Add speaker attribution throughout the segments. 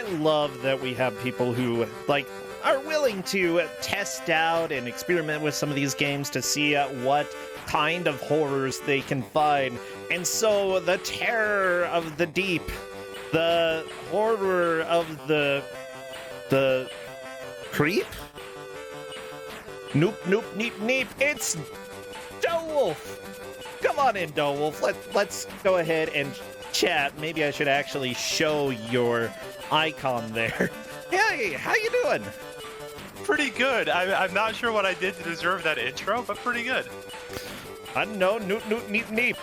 Speaker 1: I love that we have people who, like, are willing to test out and experiment with some of these games to see what kind of horrors they can find. And so the terror of the deep, the horror of the creep? Nope, nope, neep, neep. It's Dowolf. Come on in, Dowolf. Let's go ahead and chat. Maybe I should actually show your icon there. Hey, how you doing?
Speaker 2: Pretty good. I'm not sure what I did to deserve that intro, but pretty good.
Speaker 1: I don't know. Noop, noop, neep, neep.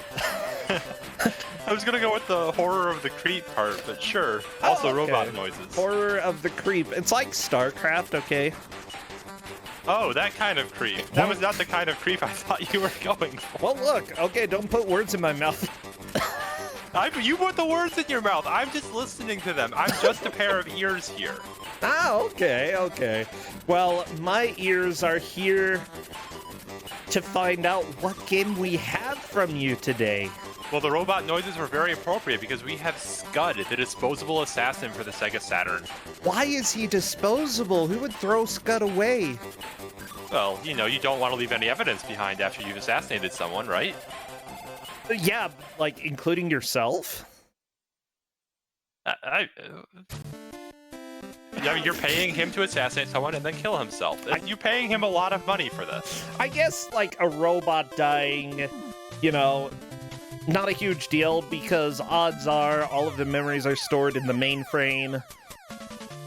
Speaker 2: I was gonna go with the horror of the creep part, but sure. Also,
Speaker 1: okay.
Speaker 2: Robot noises.
Speaker 1: Horror of the creep. It's like StarCraft, okay?
Speaker 2: Oh, that kind of creep. That was not the kind of creep I thought you were going for.
Speaker 1: Well, look. Okay, don't put words in my mouth.
Speaker 2: You put the words in your mouth. I'm just listening to them. I'm just a pair of ears here.
Speaker 1: Ah, okay, okay. Well, my ears are here to find out what game we have from you today.
Speaker 2: Well, the robot noises were very appropriate because we have Scud, the disposable assassin for the Sega Saturn.
Speaker 1: Why is he disposable? Who would throw Scud away?
Speaker 2: Well, you know, you don't want to leave any evidence behind after you've assassinated someone, right?
Speaker 1: Yeah, like, including yourself?
Speaker 2: I mean, you're paying him to assassinate someone and then kill himself. You're paying him a lot of money for this.
Speaker 1: I guess, like, a robot dying, you know, not a huge deal, because odds are all of the memories are stored in the mainframe.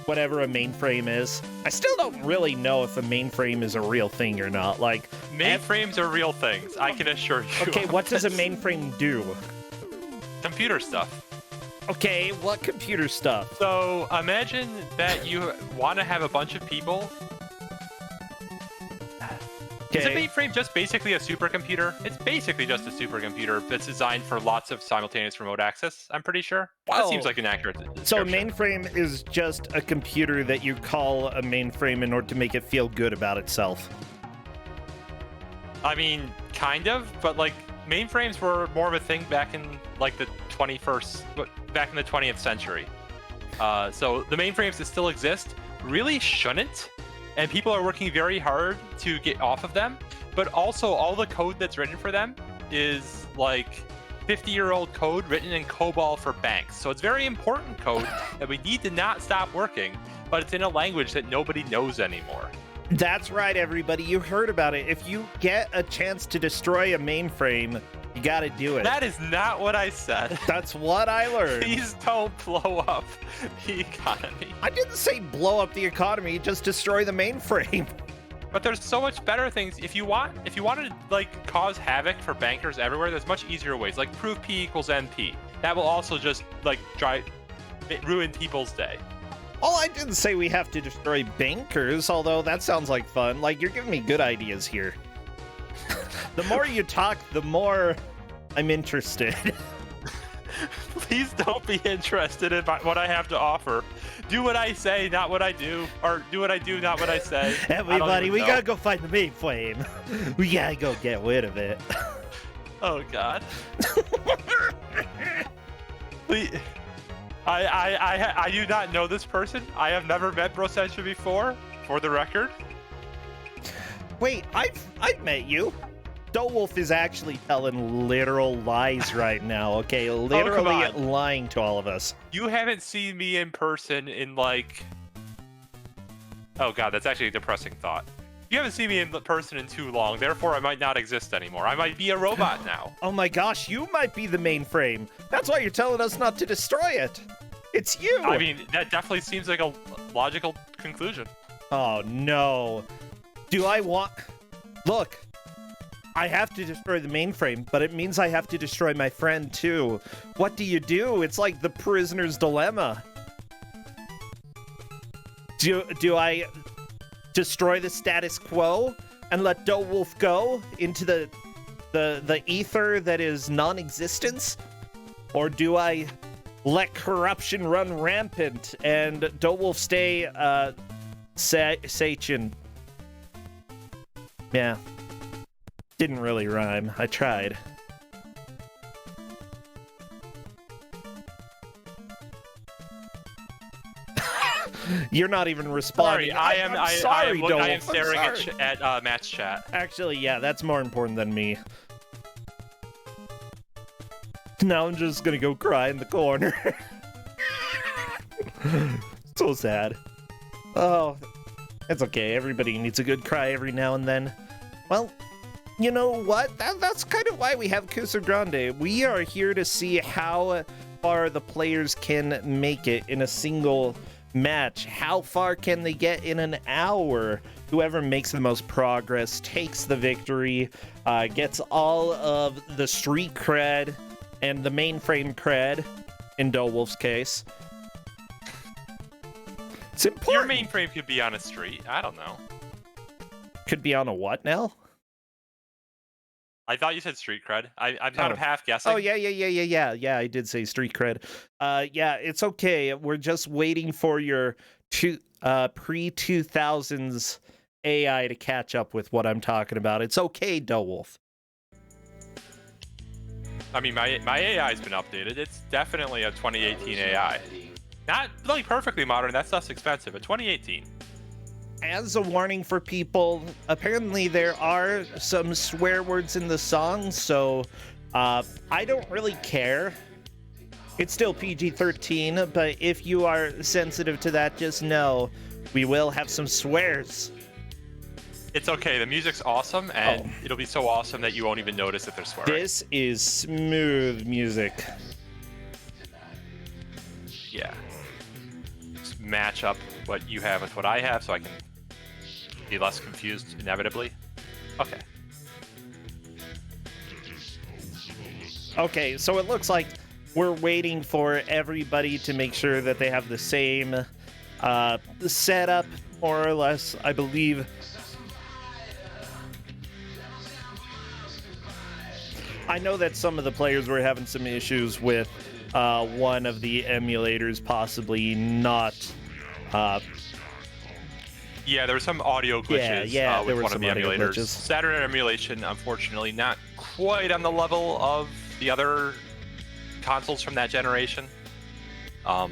Speaker 1: Whatever a mainframe is. I still don't really know if a mainframe is a real thing or not. Like,
Speaker 2: mainframes are real things, I can assure you.
Speaker 1: Okay, what does a mainframe do?
Speaker 2: Computer stuff.
Speaker 1: Okay, what computer stuff?
Speaker 2: So, imagine that you want to have a bunch of people. Is a mainframe just basically a supercomputer? It's basically just a supercomputer that's designed for lots of simultaneous remote access, I'm pretty sure. That seems like an accurate description.
Speaker 1: So a mainframe is just a computer that you call a mainframe in order to make it feel good about itself.
Speaker 2: I mean, kind of, but like, mainframes were more of a thing back in like the 20th century. So the mainframes that still exist really shouldn't. And people are working very hard to get off of them, but also all the code that's written for them is like 50-year-old code written in COBOL for banks. So it's very important code that we need to not stop working, but it's in a language that nobody knows anymore.
Speaker 1: That's right, everybody. You heard about it. If you get a chance to destroy a mainframe, you gotta do it.
Speaker 2: That is not what I said.
Speaker 1: That's what I learned.
Speaker 2: Please don't blow up the economy.
Speaker 1: I didn't say blow up the economy, just destroy the mainframe.
Speaker 2: But there's so much better things. If you want to like cause havoc for bankers everywhere, there's much easier ways. Like prove P equals NP. That will also just like ruin people's day.
Speaker 1: Oh, I didn't say we have to destroy bankers, although that sounds like fun. Like, you're giving me good ideas here. The more you talk, the more I'm interested.
Speaker 2: Please don't be interested in what I have to offer. Do what I say, not what I do. Or do what I do, not what I say.
Speaker 1: Everybody, we gotta go find the mainframe. We gotta go get rid of it.
Speaker 2: Oh, God. Please. I do not know this person. I have never met Brosesha before, for the record.
Speaker 1: Wait, I've met you. Dowolf is actually telling literal lies right now, okay? Literally lying to all of us.
Speaker 2: You haven't seen me in person in like... Oh God, that's actually a depressing thought. You haven't seen me in person in too long, therefore I might not exist anymore. I might be a robot now.
Speaker 1: Oh my gosh, you might be the mainframe. That's why you're telling us not to destroy it. It's you.
Speaker 2: I mean, that definitely seems like a logical conclusion.
Speaker 1: Oh no. Do I want... Look, I have to destroy the mainframe, but it means I have to destroy my friend too. What do you do? It's like the prisoner's dilemma. Do I destroy the status quo and let Dowolf go into the ether that is non-existence? Or do I let corruption run rampant and Dowolf stay Sachin? Yeah. Didn't really rhyme. I tried. You're not even responding.
Speaker 2: Sorry, I am
Speaker 1: Dole.
Speaker 2: staring
Speaker 1: I'm sorry.
Speaker 2: at match chat.
Speaker 1: Actually, yeah, that's more important than me. Now I'm just gonna go cry in the corner. So sad. Oh, it's okay. Everybody needs a good cry every now and then. Well, you know what? That's kind of why we have Kuso6rande. We are here to see how far the players can make it in a single match. How far can they get in an hour? Whoever makes the most progress takes the victory, gets all of the street cred and the mainframe cred, in Wolf's case. It's important.
Speaker 2: Your mainframe could be on a street. I don't know.
Speaker 1: Could be on a what now?
Speaker 2: I thought you said street cred. I'm kind of half guessing.
Speaker 1: Oh, yeah, I did say street cred. Yeah, it's okay. We're just waiting for your pre-2000s AI to catch up with what I'm talking about. It's okay, Wolf.
Speaker 2: I mean, my AI's been updated. It's definitely a 2018 AI. Not like perfectly modern. That's less expensive. A 2018.
Speaker 1: As a warning for people, apparently there are some swear words in the song, so I don't really care. It's still PG-13, but if you are sensitive to that, just know we will have some swears.
Speaker 2: It's okay. The music's awesome, and it'll be so awesome that you won't even notice if they're swearing.
Speaker 1: This is smooth music.
Speaker 2: Yeah. Just match up what you have with what I have so I can be less confused inevitably. Okay.
Speaker 1: Okay, so it looks like we're waiting for everybody to make sure that they have the same setup, more or less, I believe. I know that some of the players were having some issues with one of the emulators possibly not...
Speaker 2: yeah, there were some audio glitches with one of the emulators.
Speaker 1: Glitches.
Speaker 2: Saturn emulation, unfortunately, not quite on the level of the other consoles from that generation. So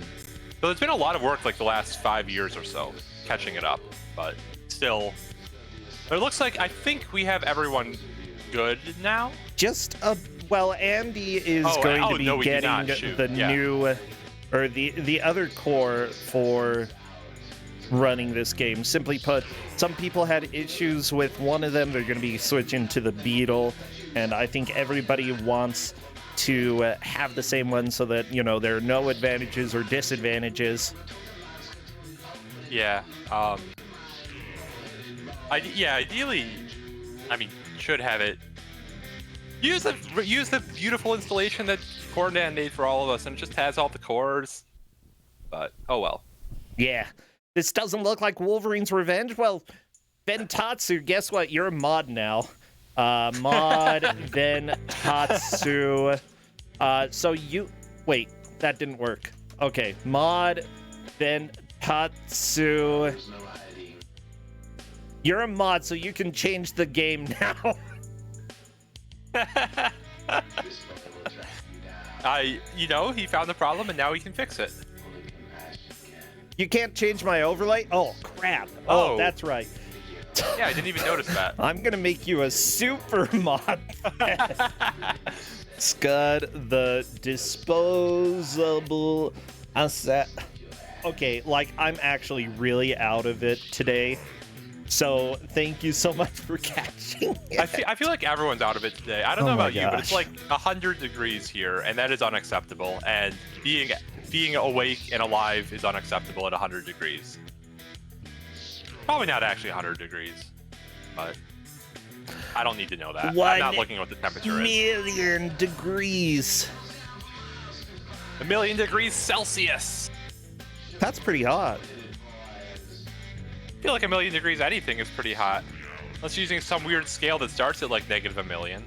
Speaker 2: there's been a lot of work like the last 5 years or so catching it up, but still, it looks like I think we have everyone good now.
Speaker 1: Well, Andy is going to be getting the new, or the other core for running this game. Simply put, some people had issues with one of them. They're going to be switching to the Beetle, and I think everybody wants to have the same one so that, you know, there are no advantages or disadvantages.
Speaker 2: Yeah. Ideally, I mean, should have it. Use the beautiful installation that Kuso6rande made for all of us, and it just has all the cores. But oh well.
Speaker 1: Yeah, this doesn't look like Wolverine's Revenge. Well, Ventatsu, guess what? You're a mod now. Mod Ventatsu. So you wait. That didn't work. Okay, mod Ventatsu. You're a mod, so you can change the game now.
Speaker 2: He found the problem and now he can fix it.
Speaker 1: You can't change my overlay? Oh, crap. Oh, that's right.
Speaker 2: Yeah, I didn't even notice that.
Speaker 1: I'm gonna make you a super mod. Scud the Disposable asset. Okay, like, I'm actually really out of it today. So thank you so much for catching it.
Speaker 2: I feel like everyone's out of it today. I don't know about you, but it's like 100 degrees here, and that is unacceptable. And being awake and alive is unacceptable at 100 degrees. Probably not actually 100 degrees, but I don't need to know that. I'm not looking at what the temperature is.
Speaker 1: 1,000,000 degrees.
Speaker 2: 1,000,000 degrees Celsius.
Speaker 1: That's pretty hot.
Speaker 2: I feel like 1,000,000 degrees anything is pretty hot. Unless you're using some weird scale that starts at like -1,000,000.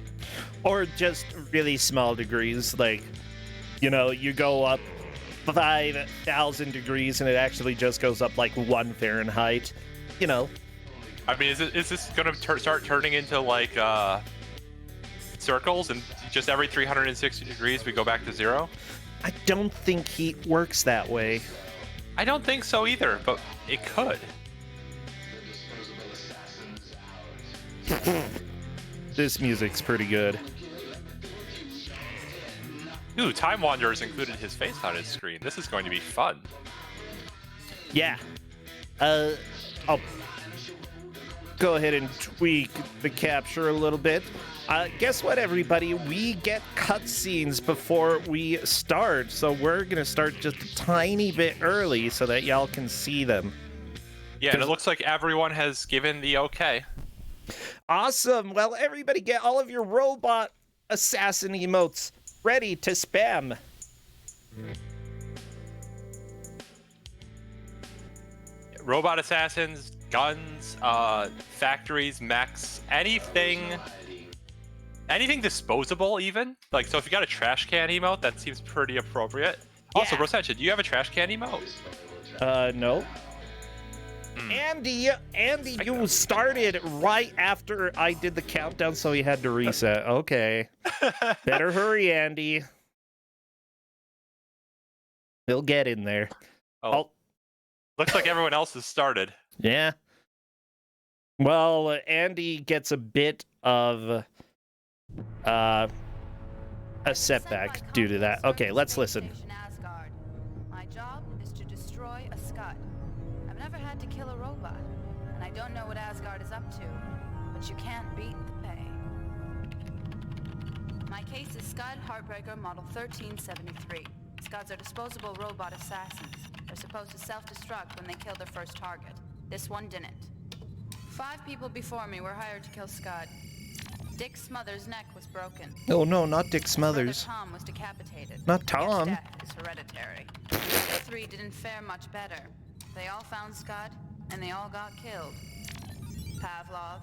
Speaker 1: Or just really small degrees, like, you know, you go up 5,000 degrees and it actually just goes up like 1 Fahrenheit. You know.
Speaker 2: I mean, is this gonna start turning into like circles, and just every 360 degrees we go back to 0?
Speaker 1: I don't think heat works that way.
Speaker 2: I don't think so either, but it could.
Speaker 1: This music's pretty good.
Speaker 2: Ooh, Time Wanderer's included his face on his screen. This is going to be fun.
Speaker 1: Yeah. I'll go ahead and tweak the capture a little bit. Guess what, everybody? We get cutscenes before we start, so we're gonna start just a tiny bit early so that y'all can see them.
Speaker 2: Yeah, and it looks like everyone has given the okay.
Speaker 1: Awesome. Well, everybody get all of your robot assassin emotes ready to spam.
Speaker 2: Robot assassins, guns, factories, mechs, anything disposable even. Like, so if you got a trash can emote, that seems pretty appropriate. Also,
Speaker 1: Yeah.
Speaker 2: Rosencha, do you have a trash can emote?
Speaker 1: No. Andy, you started right after I did the countdown, so you had to reset. Okay. Better hurry, Andy. He'll get in there.
Speaker 2: Oh. Looks like everyone else has started.
Speaker 1: Yeah. Well, Andy gets a bit of a setback due to that. Okay, let's listen.
Speaker 3: My job is to destroy a Scud. I've never had to kill a robot, and I don't know what Asgard is up to, but you can't beat the pay. My case is Scud Heartbreaker Model 1373. Scuds are disposable robot assassins. They're supposed to self-destruct when they kill their first target. This one didn't. 5 people before me were hired to kill Scud. Dick Smothers' neck was broken.
Speaker 1: Oh no, not Dick
Speaker 3: His brother
Speaker 1: Smothers.
Speaker 3: Tom was decapitated.
Speaker 1: Not
Speaker 3: His
Speaker 1: Tom.
Speaker 3: death is hereditary. The other 3 didn't fare much better. They all found Scud, and they all got killed. Pavlov,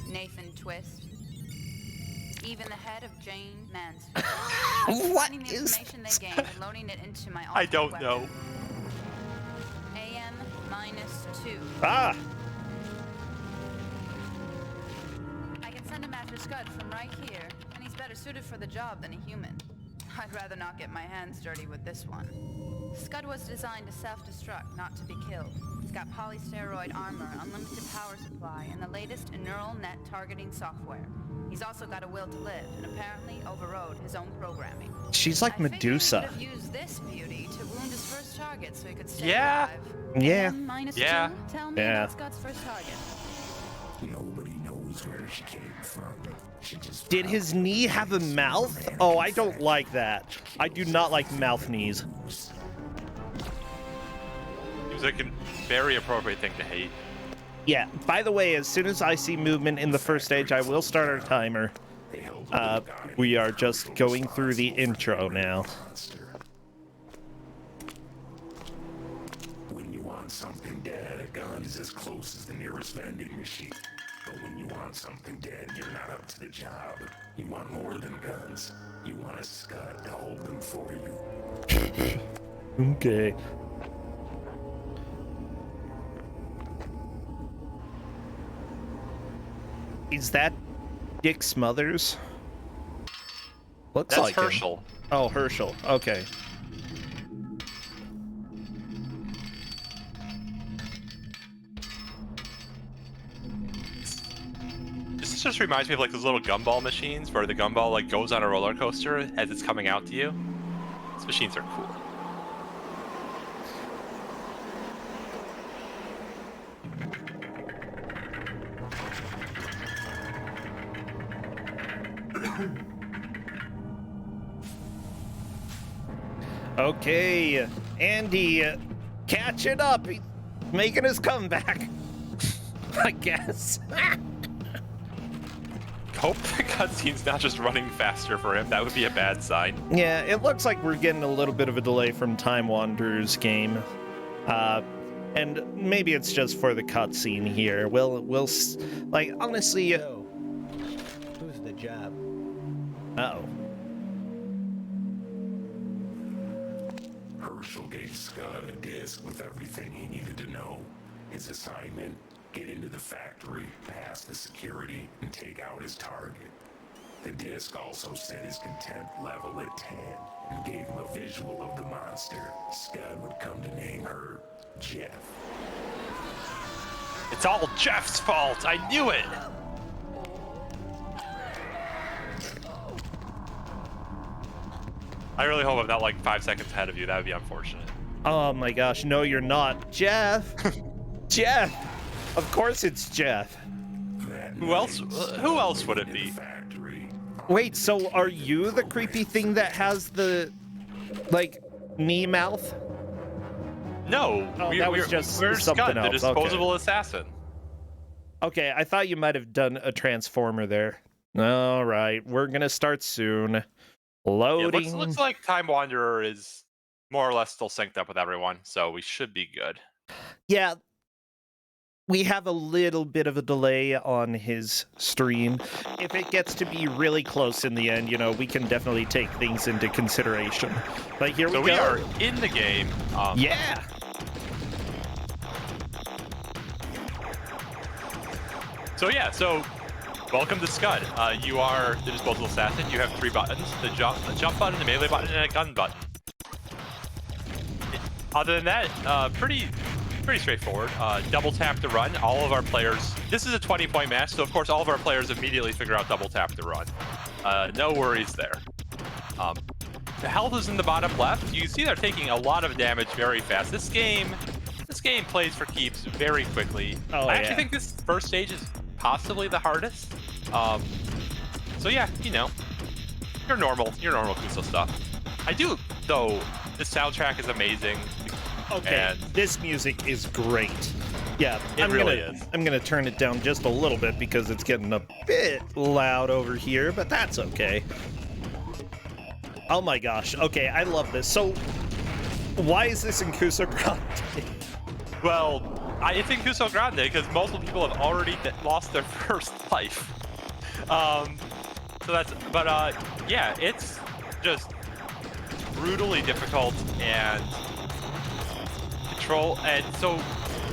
Speaker 3: Nathan Twist, even the head of Jane Mansfield.
Speaker 1: What
Speaker 3: Finding the
Speaker 1: is
Speaker 3: information they gained and loading it into my
Speaker 2: I
Speaker 3: ultimate
Speaker 2: don't
Speaker 3: weapon.
Speaker 2: know.
Speaker 3: AM-2.
Speaker 1: Ah!
Speaker 3: I can send him after Scud from right here, and he's better suited for the job than a human. I'd rather not get my hands dirty with this one. Scud was designed to self-destruct, not to be killed. He's got polysteroid armor, unlimited power supply, and the latest in neural net targeting software. He's also got a will to live, and apparently overrode his own programming.
Speaker 1: She's like
Speaker 3: I figured he
Speaker 1: Medusa.
Speaker 3: could have used this beauty to wound his first target so he could stay
Speaker 2: Yeah.
Speaker 3: alive.
Speaker 1: Yeah.
Speaker 3: AM-2?
Speaker 2: Yeah.
Speaker 3: Tell me
Speaker 1: Yeah.
Speaker 3: about Scud's first target.
Speaker 4: Nobody knows where she came from. She just
Speaker 1: Did his knee have a mouth? Oh, I don't like that. I do not like mouth knees.
Speaker 2: Seems like a very appropriate thing to hate.
Speaker 1: Yeah, by the way, as soon as I see movement in the first stage, I will start our timer. We are just going through the intro now.
Speaker 4: When you want something dead, a gun is as close as the nearest vending machine. But when you want something dead, you're not up to the job. You want more than guns. You want a Scud to hold them for you.
Speaker 1: Okay. Is that Dick Smothers? Looks
Speaker 2: That's
Speaker 1: like him.
Speaker 2: Herschel.
Speaker 1: Oh, Herschel. Okay.
Speaker 2: This just reminds me of like those little gumball machines where the gumball like goes on a roller coaster as it's coming out to you. These machines are cool.
Speaker 1: Okay, Andy, catch it up. He's making his comeback. I guess.
Speaker 2: Hope the cutscene's not just running faster for him. That would be a bad sign.
Speaker 1: Yeah, it looks like we're getting a little bit of a delay from Time Wanderer's game. And maybe it's just for the cutscene here. Like, honestly...
Speaker 5: So, who's the job?
Speaker 1: Uh-oh.
Speaker 4: Herschel gave Scud a disc with everything he needed to know. His assignment, get into the factory, pass the security, and take out his target. The disc also set his contempt level at 10. and gave him a visual of the monster, Scud would come to name her Jeff.
Speaker 2: It's all Jeff's fault. I knew it. I really hope I'm not like 5 seconds ahead of you. That would be unfortunate.
Speaker 1: Oh my gosh, no, you're not. Jeff! Jeff! Of course it's Jeff.
Speaker 2: Who else? Who else would it be?
Speaker 1: Wait, so are you the creepy thing that has the, like, knee mouth?
Speaker 2: No,
Speaker 1: Oh, that was just
Speaker 2: we're
Speaker 1: something
Speaker 2: Scud, the
Speaker 1: else.
Speaker 2: disposable assassin.
Speaker 1: Okay, I thought you might have done a transformer there. All right, we're gonna start soon.
Speaker 2: Yeah,
Speaker 1: Loading.
Speaker 2: looks like Time Wanderer is more or less still synced up with everyone, so we should be good.
Speaker 1: Yeah, we have a little bit of a delay on his stream. If it gets to be really close in the end, you know, we can definitely take things into consideration. But here
Speaker 2: So
Speaker 1: we
Speaker 2: we
Speaker 1: go.
Speaker 2: are in the game.
Speaker 1: Yeah.
Speaker 2: So welcome to Scud. You are the disposable assassin. You have 3 buttons: the jump button, the melee button, and a gun button. Other than that, pretty straightforward. Double tap to run. All of our players. This is a 20-point match, so of course all of our players immediately figure out double tap to run. No worries there. The health is in the bottom left. You see they're taking a lot of damage very fast. This game plays for keeps very quickly.
Speaker 1: Oh,
Speaker 2: I actually
Speaker 1: yeah.
Speaker 2: think this first stage is possibly the hardest. So yeah, you know, your normal Kuso stuff. I do though. The soundtrack is amazing.
Speaker 1: Okay,
Speaker 2: And
Speaker 1: this music is great. Yeah,
Speaker 2: It really is.
Speaker 1: I'm gonna turn it down just a little bit because it's getting a bit loud over here, but that's okay. Oh my gosh. Okay, I love this. So, why is this in Kuso6rande?
Speaker 2: well, it's in Kuso6rande because multiple people have already lost their first life. So that's, but yeah, it's just brutally difficult and control, and so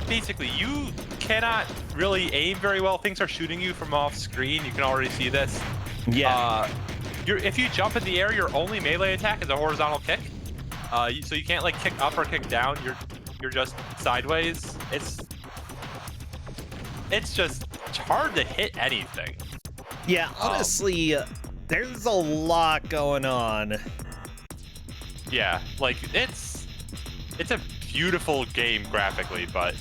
Speaker 2: basically you cannot really aim very well. Things are shooting you from off screen. You can already see this.
Speaker 1: Yeah.
Speaker 2: If you jump in the air, your only melee attack is a horizontal kick. So you can't like kick up or kick down. You're just sideways. It's just hard to hit anything.
Speaker 1: Yeah, honestly, there's a lot going on.
Speaker 2: Yeah, like it's a beautiful game graphically, but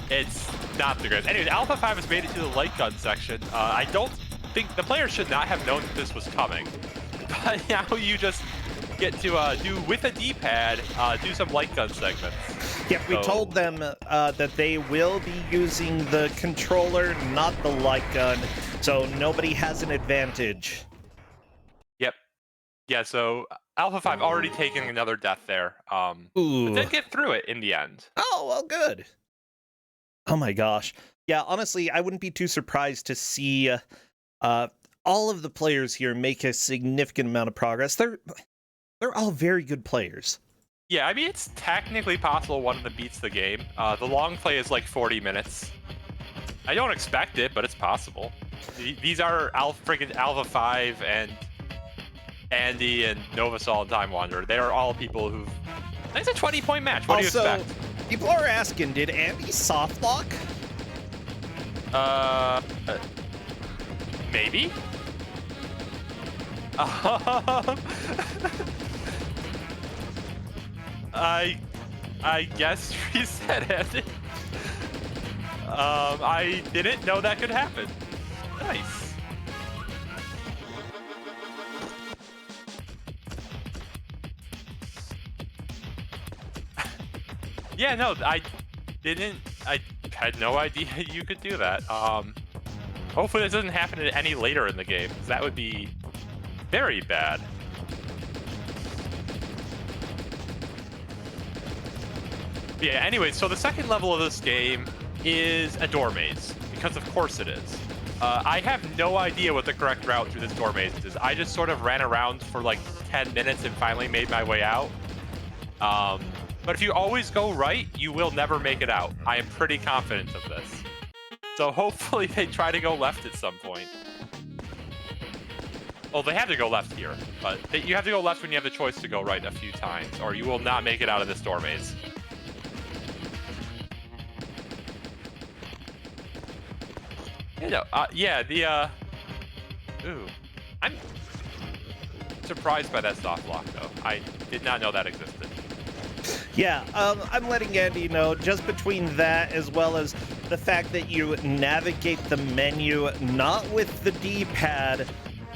Speaker 2: it's not the greatest. Anyways, Alpha 5 has made it to the light gun section. I don't think the players should not have known that this was coming, but now you just get to do with a D-pad, do some light gun segments.
Speaker 1: Yeah, we told them that they will be using the controller, not the light gun, so nobody has an advantage.
Speaker 2: Yep. Yeah, so Alpha 5 already taking another death there.
Speaker 1: Ooh.
Speaker 2: But then get through it in the end.
Speaker 1: Oh, well, good. Oh my gosh. Yeah, honestly, I wouldn't be too surprised to see all of the players here make a significant amount of progress. They're all very good players.
Speaker 2: Yeah, I mean, it's technically possible one of them beats the game. The long play is like 40 minutes. I don't expect it, but it's possible. These are freaking Alpha 5 and Andy and Novasol and Time Wanderer. They are all people who've... It's a 20-point match. What do you expect?
Speaker 1: People are asking, did Andy soft lock?
Speaker 2: Maybe? I guess reset ended. I didn't know that could happen. Nice. Yeah, no, I had no idea you could do that. Hopefully this doesn't happen any later in the game, 'cause that would be very bad. Yeah, anyway, so the second level of this game is a door maze, because of course it is. I have no idea what the correct route through this door maze is. I just sort of ran around for like 10 minutes and finally made my way out. But if you always go right, you will never make it out. I am pretty confident of this. So hopefully they try to go left at some point. Well, they have to go left here, but you have to go left when you have the choice to go right a few times, or you will not make it out of this door maze. You know, ooh, I'm surprised by that soft lock though. I did not know that existed.
Speaker 1: Yeah, I'm letting Andy know, just between that as well as the fact that you navigate the menu not with the D-pad,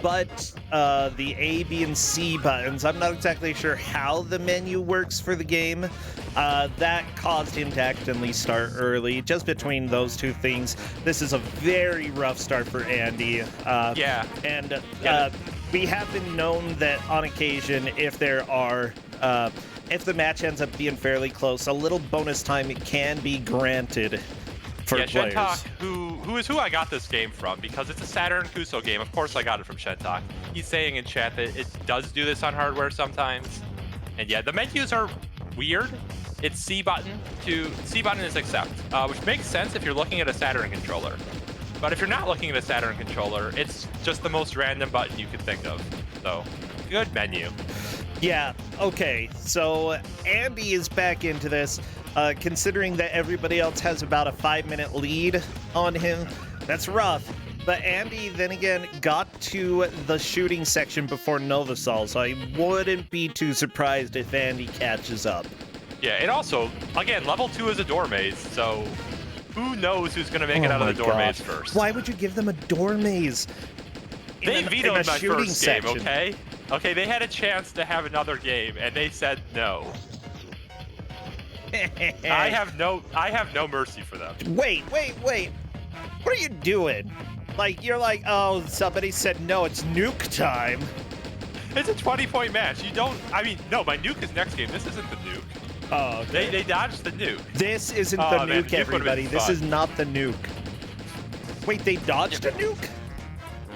Speaker 1: but the A, B, and C buttons. I'm not exactly sure how the menu works for the game. That caused him to accidentally start early. Just between those two things, this is a very rough start for Andy.
Speaker 2: Yeah.
Speaker 1: And we have been known that on occasion, if there are... if the match ends up being fairly close, a little bonus time can be granted for players.
Speaker 2: Shentok, who is who I got this game from, because it's a Saturn Kuso game. Of course I got it from Shentok. He's saying in chat that it does do this on hardware sometimes. And yeah, the menus are weird. It's C button is accept, which makes sense if you're looking at a Saturn controller. But if you're not looking at a Saturn controller, it's just the most random button you could think of. So, good menu.
Speaker 1: Yeah, okay, so Andy is back into this, considering that everybody else has about a 5-minute lead on him. That's rough. But Andy, then again, got to the shooting section before Novasol, so I wouldn't be too surprised if Andy catches up.
Speaker 2: Yeah, and also, again, level 2 is a door maze, so who knows who's going to make it out of the door maze first.
Speaker 1: Why would you give them a door maze?
Speaker 2: They vetoed my first
Speaker 1: section.
Speaker 2: game, okay? Okay, they had a chance to have another game, and they said no. I have no mercy for them.
Speaker 1: Wait. What are you doing? Like, you're like, oh, somebody said no, it's nuke time.
Speaker 2: It's a 20-point match. You don't... I mean, no, my nuke is next game. This isn't the nuke.
Speaker 1: Oh, okay.
Speaker 2: They dodged the nuke.
Speaker 1: This isn't the nuke, everybody. This is not the nuke. Wait, they dodged a nuke?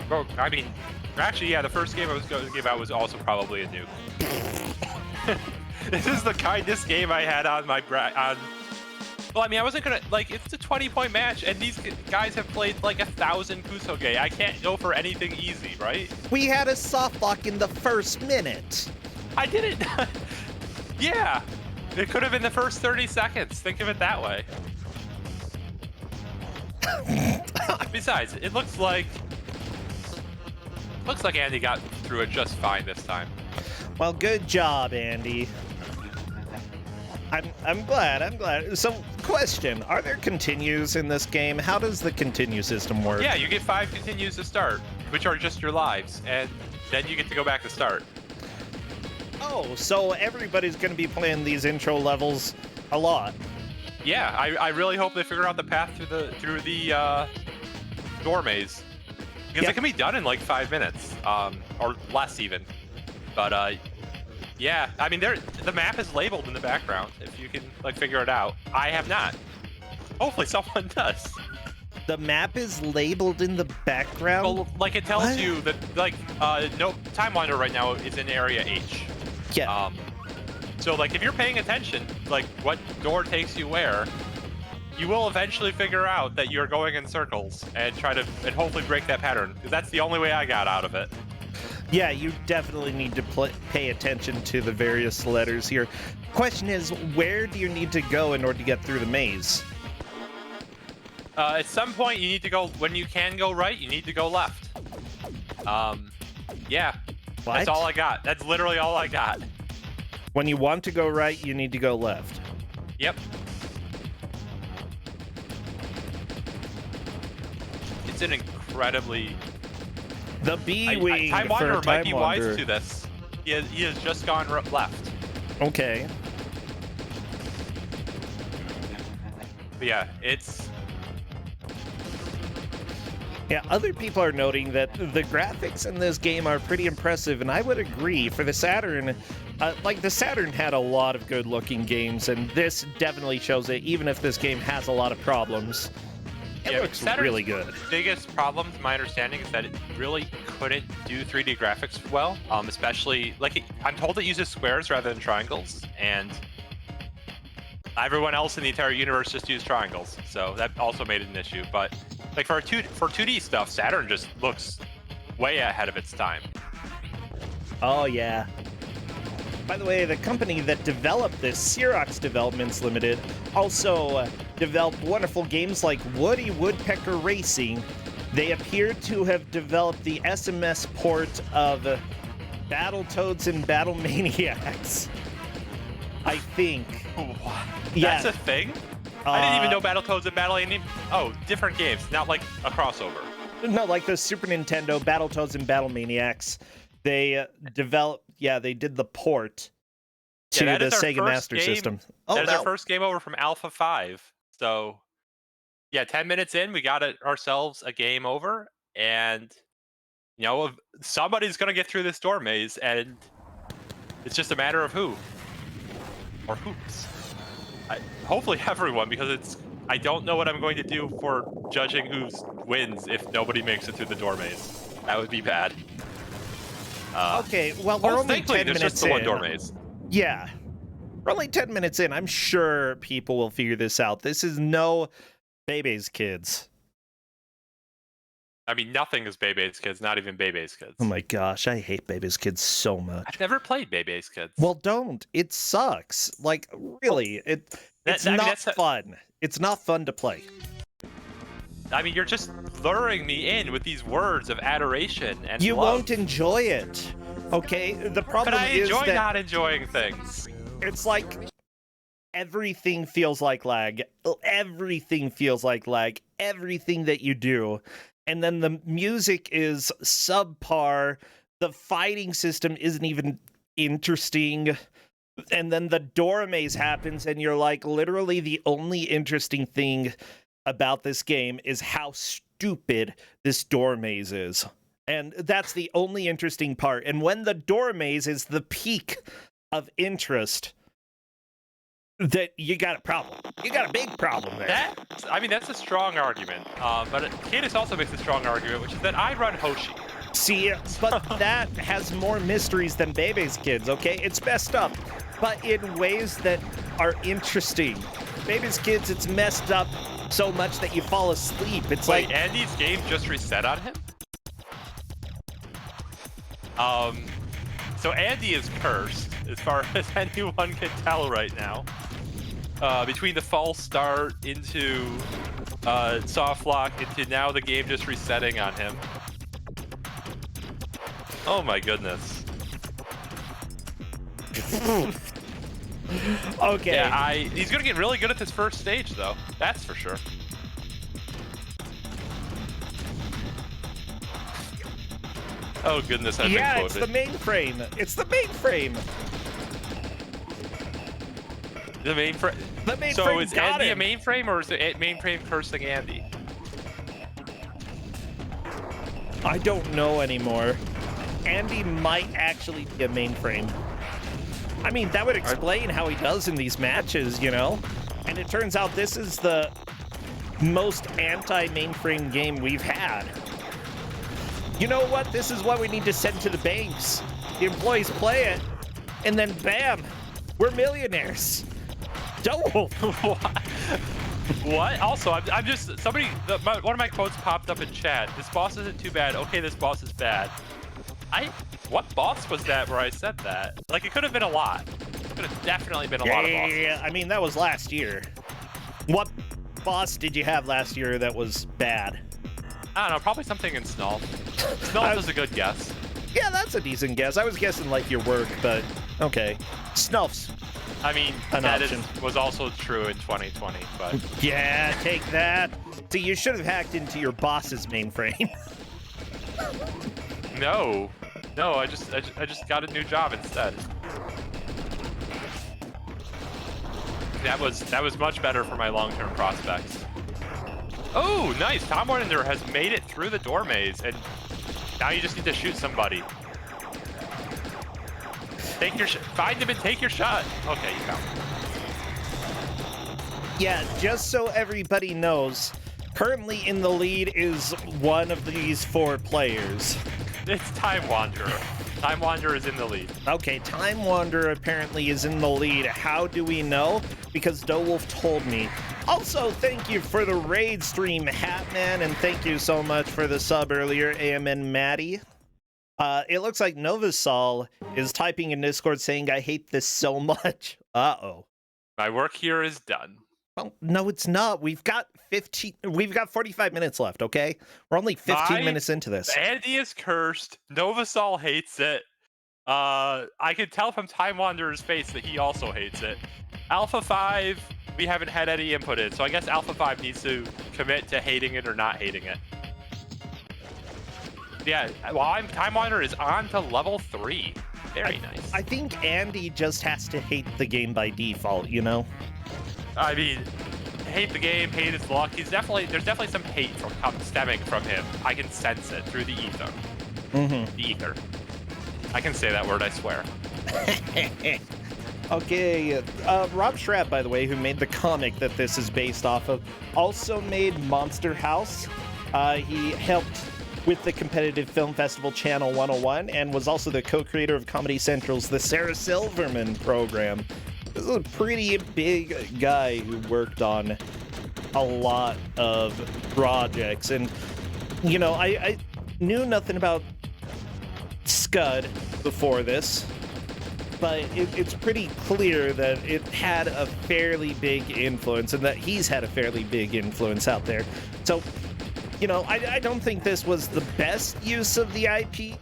Speaker 2: Well, I mean, actually, yeah, the first game I was going to give out was also probably a nuke. This is the kindest game I had on my well, I mean, I wasn't gonna, like, it's a 20-point match, and these guys have played like 1,000 Kuso-ge. I can't go for anything easy, right?
Speaker 1: We had a soft lock in the first minute.
Speaker 2: I didn't. Yeah, it could have been the first 30 seconds. Think of it that way. Besides, it looks like Andy got through it just fine this time.
Speaker 1: Well, good job, Andy. I'm glad. So, question, are there continues in this game? How does the continue system work?
Speaker 2: Yeah, you get 5 continues to start, which are just your lives, and then you get to go back to start.
Speaker 1: Oh, so everybody's going to be playing these intro levels a lot.
Speaker 2: Yeah, I really hope they figure out the path through the door maze, because it can be done in like 5 minutes, or less even. But yeah, I mean, the map is labeled in the background if you can like figure it out. I have not. Hopefully someone does.
Speaker 1: The map is labeled in the background?
Speaker 2: Well, like it tells you that like no Time Wander right now is in area H.
Speaker 1: Yeah.
Speaker 2: So like if you're paying attention, like what door takes you where, you will eventually figure out that you're going in circles and hopefully break that pattern, because that's the only way I got out of it.
Speaker 1: Yeah, you definitely need to pay attention to the various letters here. Question is, where do you need to go in order to get through the maze?
Speaker 2: At some point, you need to go, when you can go right, you need to go left. Yeah.
Speaker 1: What?
Speaker 2: That's all I got. That's literally all I got.
Speaker 1: When you want to go right, you need to go left.
Speaker 2: Yep. It's an incredibly...
Speaker 1: The B-Wing
Speaker 2: Time Wanderer might be
Speaker 1: Wander.
Speaker 2: wise to this. He has just gone left.
Speaker 1: Okay.
Speaker 2: But yeah, it's...
Speaker 1: Yeah, other people are noting that the graphics in this game are pretty impressive, and I would agree. For the Saturn, the Saturn had a lot of good-looking games, and this definitely shows it, even if this game has a lot of problems. It looks
Speaker 2: Saturn's
Speaker 1: really good.
Speaker 2: Biggest problem, to my understanding, is that it really couldn't do 3D graphics well. Especially, like, I'm told it uses squares rather than triangles, and everyone else in the entire universe just used triangles, so that also made it an issue. But like for 2D stuff, Saturn just looks way ahead of its time.
Speaker 1: Oh, yeah. By the way, the company that developed this, Xerox Developments Limited, also developed wonderful games like Woody Woodpecker Racing. They appear to have developed the SMS port of Battletoads and Battle Maniacs. I think. Yeah.
Speaker 2: That's a thing? I didn't even know Battletoads and Battle Maniacs. Oh, different games, not like a crossover.
Speaker 1: No, like the Super Nintendo Battletoads and Battle Maniacs. They they did the port to the Sega Master System. Oh,
Speaker 2: that is our first game over from Alpha 5. So, yeah, 10 minutes in, we got ourselves a game over, and somebody's gonna get through this door maze, and it's just a matter of who or whoops. Hopefully everyone, because I don't know what I'm going to do for judging who wins if nobody makes it through the door maze. That would be bad.
Speaker 1: Okay, well, we're only 10 minutes
Speaker 2: just the
Speaker 1: in.
Speaker 2: one door maze.
Speaker 1: Yeah. We're only 10 minutes in. I'm sure people will figure this out. This is no Bebe's Kids.
Speaker 2: I mean, nothing is Bebe's Kids, not even Bebe's Kids.
Speaker 1: Oh my gosh, I hate Bebe's Kids so much.
Speaker 2: I've never played Bebe's Kids.
Speaker 1: Well, don't. It sucks. Like, really, it's not fun. It's not fun to play.
Speaker 2: I mean, you're just luring me in with these words of adoration and
Speaker 1: you
Speaker 2: love.
Speaker 1: won't enjoy it. Okay? The problem is
Speaker 2: But I enjoy
Speaker 1: that
Speaker 2: not enjoying things.
Speaker 1: it's like everything feels like lag. Everything feels like lag. Everything that you do. And then the music is subpar. The fighting system isn't even interesting. And then the door maze happens, and you're like, literally the only interesting thing about this game is how stupid this door maze is. And that's the only interesting part. And when the door maze is the peak of interest, that you got a problem. You got a big problem there.
Speaker 2: That's a strong argument. But Cadis also makes a strong argument, which is that I run Hoshi.
Speaker 1: See, but that has more mysteries than Bebe's Kids, okay? It's messed up, but in ways that are interesting. Bebe's Kids, it's messed up so much that you fall asleep. It's
Speaker 2: Wait,
Speaker 1: like
Speaker 2: Andy's game just reset on him? So Andy is cursed, as far as anyone can tell right now. Between the false start into soft lock into now the game just resetting on him. Oh my goodness.
Speaker 1: okay.
Speaker 2: Yeah, he's gonna get really good at this first stage though. That's for sure. Oh goodness, I've been quoted.
Speaker 1: It's the mainframe. It's the mainframe.
Speaker 2: The mainframe.
Speaker 1: The mainframe.
Speaker 2: So is Andy
Speaker 1: him.
Speaker 2: a mainframe, or is the mainframe cursing Andy?
Speaker 1: I don't know anymore. Andy might actually be a mainframe. I mean, that would explain how he does in these matches, you know? And it turns out this is the most anti-mainframe game we've had. You know what? This is what we need to send to the banks. The employees play it, and then bam, we're millionaires. Don't.
Speaker 2: What? Also, I'm just one of my quotes popped up in chat. This boss isn't too bad. Okay, this boss is bad. What boss was that where I said that? Like, it could have been a lot. It could have definitely been a lot of bosses.
Speaker 1: Yeah, I mean, that was last year. What boss did you have last year that was bad?
Speaker 2: I don't know, probably something in Snulf. Snulf is a good guess.
Speaker 1: Yeah, that's a decent guess. I was guessing, like, your work, but okay. Snulf's
Speaker 2: I mean,
Speaker 1: an
Speaker 2: that
Speaker 1: option.
Speaker 2: was also true in 2020, but...
Speaker 1: Yeah, take that. See, you should have hacked into your boss's mainframe.
Speaker 2: No, I just got a new job instead. That was much better for my long-term prospects. Oh, nice! Tom Warner has made it through the door maze, and now you just need to shoot somebody. Find him and take your shot. Okay, you found him.
Speaker 1: Yeah, just so everybody knows, currently in the lead is one of these 4 players.
Speaker 2: It's Time Wanderer. Time Wanderer is in the lead.
Speaker 1: Okay, Time Wanderer apparently is in the lead. How do we know? Because DoeWolf told me. Also, thank you for the raid stream, Hatman, and thank you so much for the sub earlier, AMN Maddie. It looks like Novasol is typing in Discord saying, I hate this so much. Uh-oh.
Speaker 2: My work here is done.
Speaker 1: Well, no, it's not. We've got 45 minutes left, okay? We're only 15 minutes into this.
Speaker 2: Andy is cursed. Novasol hates it. I can tell from Time Wanderer's face that he also hates it. Alpha 5, we haven't had any input in, so I guess Alpha 5 needs to commit to hating it or not hating it. Yeah, Time Wanderer is on to level 3. Very nice.
Speaker 1: I think Andy just has to hate the game by default, you know?
Speaker 2: I mean, hate the game, hate his luck. There's definitely some hate stemming from him. I can sense it through the ether.
Speaker 1: Mm-hmm.
Speaker 2: The ether. I can say that word, I swear.
Speaker 1: Okay, Rob Schrab, by the way, who made the comic that this is based off of, also made Monster House. He helped with the competitive film festival Channel 101 and was also the co-creator of Comedy Central's The Sarah Silverman program. This is a pretty big guy who worked on a lot of projects. And, you know, I knew nothing about Scud before this, but it's pretty clear that it had a fairly big influence and that he's had a fairly big influence out there. So, you know, I don't think this was the best use of the IP,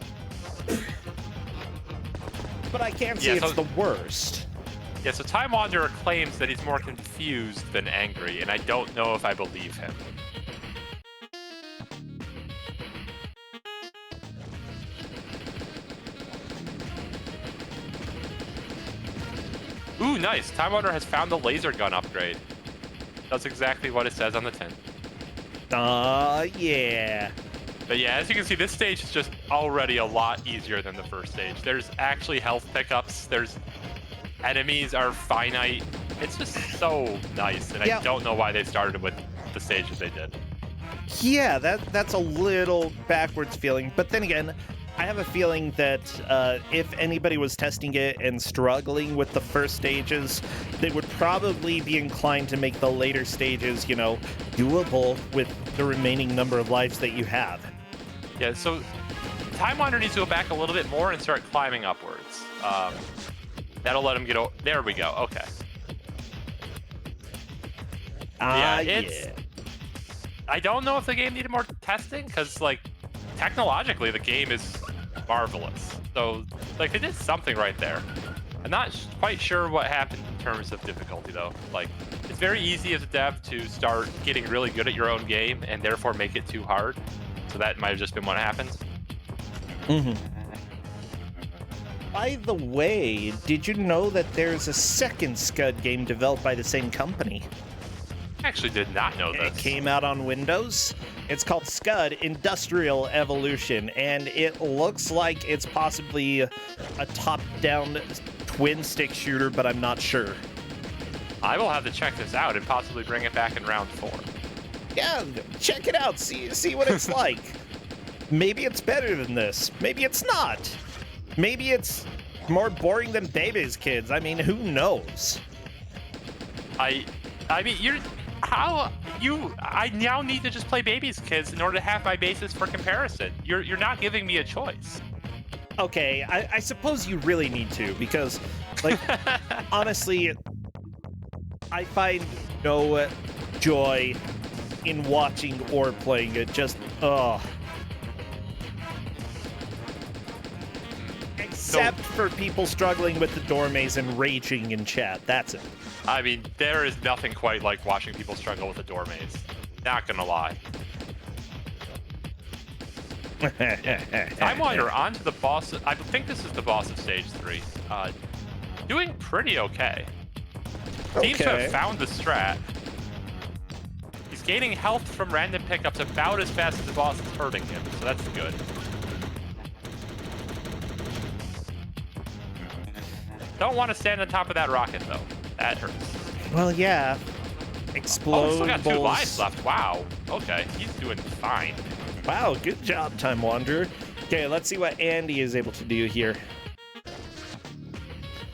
Speaker 1: but I can't say it's the worst.
Speaker 2: Yeah, so Time Wanderer claims that he's more confused than angry, and I don't know if I believe him. Ooh, nice. Time Wanderer has found the laser gun upgrade. That's exactly what it says on the tin.
Speaker 1: Yeah.
Speaker 2: But yeah, as you can see, this stage is just already a lot easier than the first stage. There's actually health pickups. Enemies are finite. It's just so nice, and I don't know why they started with the stage that they did.
Speaker 1: Yeah, that's a little backwards feeling. But then again, I have a feeling that if anybody was testing it and struggling with the first stages, they would probably be inclined to make the later stages, you know, doable with the remaining number of lives that you have.
Speaker 2: Yeah, so Time Wanderer needs to go back a little bit more and start climbing upwards. That'll let him get over. There we go. Okay.
Speaker 1: Yeah.
Speaker 2: I don't know if the game needed more testing, because, like, technologically, the game is marvelous. So, like, they did something right there. I'm not quite sure what happened in terms of difficulty, though. Like, it's very easy as a dev to start getting really good at your own game and therefore make it too hard. So that might have just been what happened.
Speaker 1: Mm-hmm. By the way, did you know that there's a second Scud game developed by the same company?
Speaker 2: I actually did not know this.
Speaker 1: It came out on Windows. It's called Scud Industrial Evolution, and it looks like it's possibly a top-down twin-stick shooter, but I'm not sure.
Speaker 2: I will have to check this out and possibly bring it back in round 4.
Speaker 1: Yeah, check it out. See what it's like. Maybe it's better than this. Maybe it's not. Maybe it's more boring than Baby's Kids. I mean, who knows?
Speaker 2: I mean, I now need to just play Baby's Kids in order to have my basis for comparison. You're not giving me a choice.
Speaker 1: Okay, I suppose you really need to, because, like, honestly, I find no joy in watching or playing it. Just, Except for people struggling with the door maze and raging in chat. That's it.
Speaker 2: I mean, there is nothing quite like watching people struggle with a door maze. Not gonna lie. Time Wanderer on to the boss. I think this is the boss of stage 3. Doing pretty okay. Seems to have found the strat. He's gaining health from random pickups about as fast as the boss is hurting him, so that's good. Don't want to stand on top of that rocket, though. That hurts.
Speaker 1: Well, yeah. Explodables.
Speaker 2: Oh, still got 2 lives left. Wow. Okay, he's doing fine.
Speaker 1: Wow, good job, Time Wanderer. Okay, let's see what Andy is able to do here.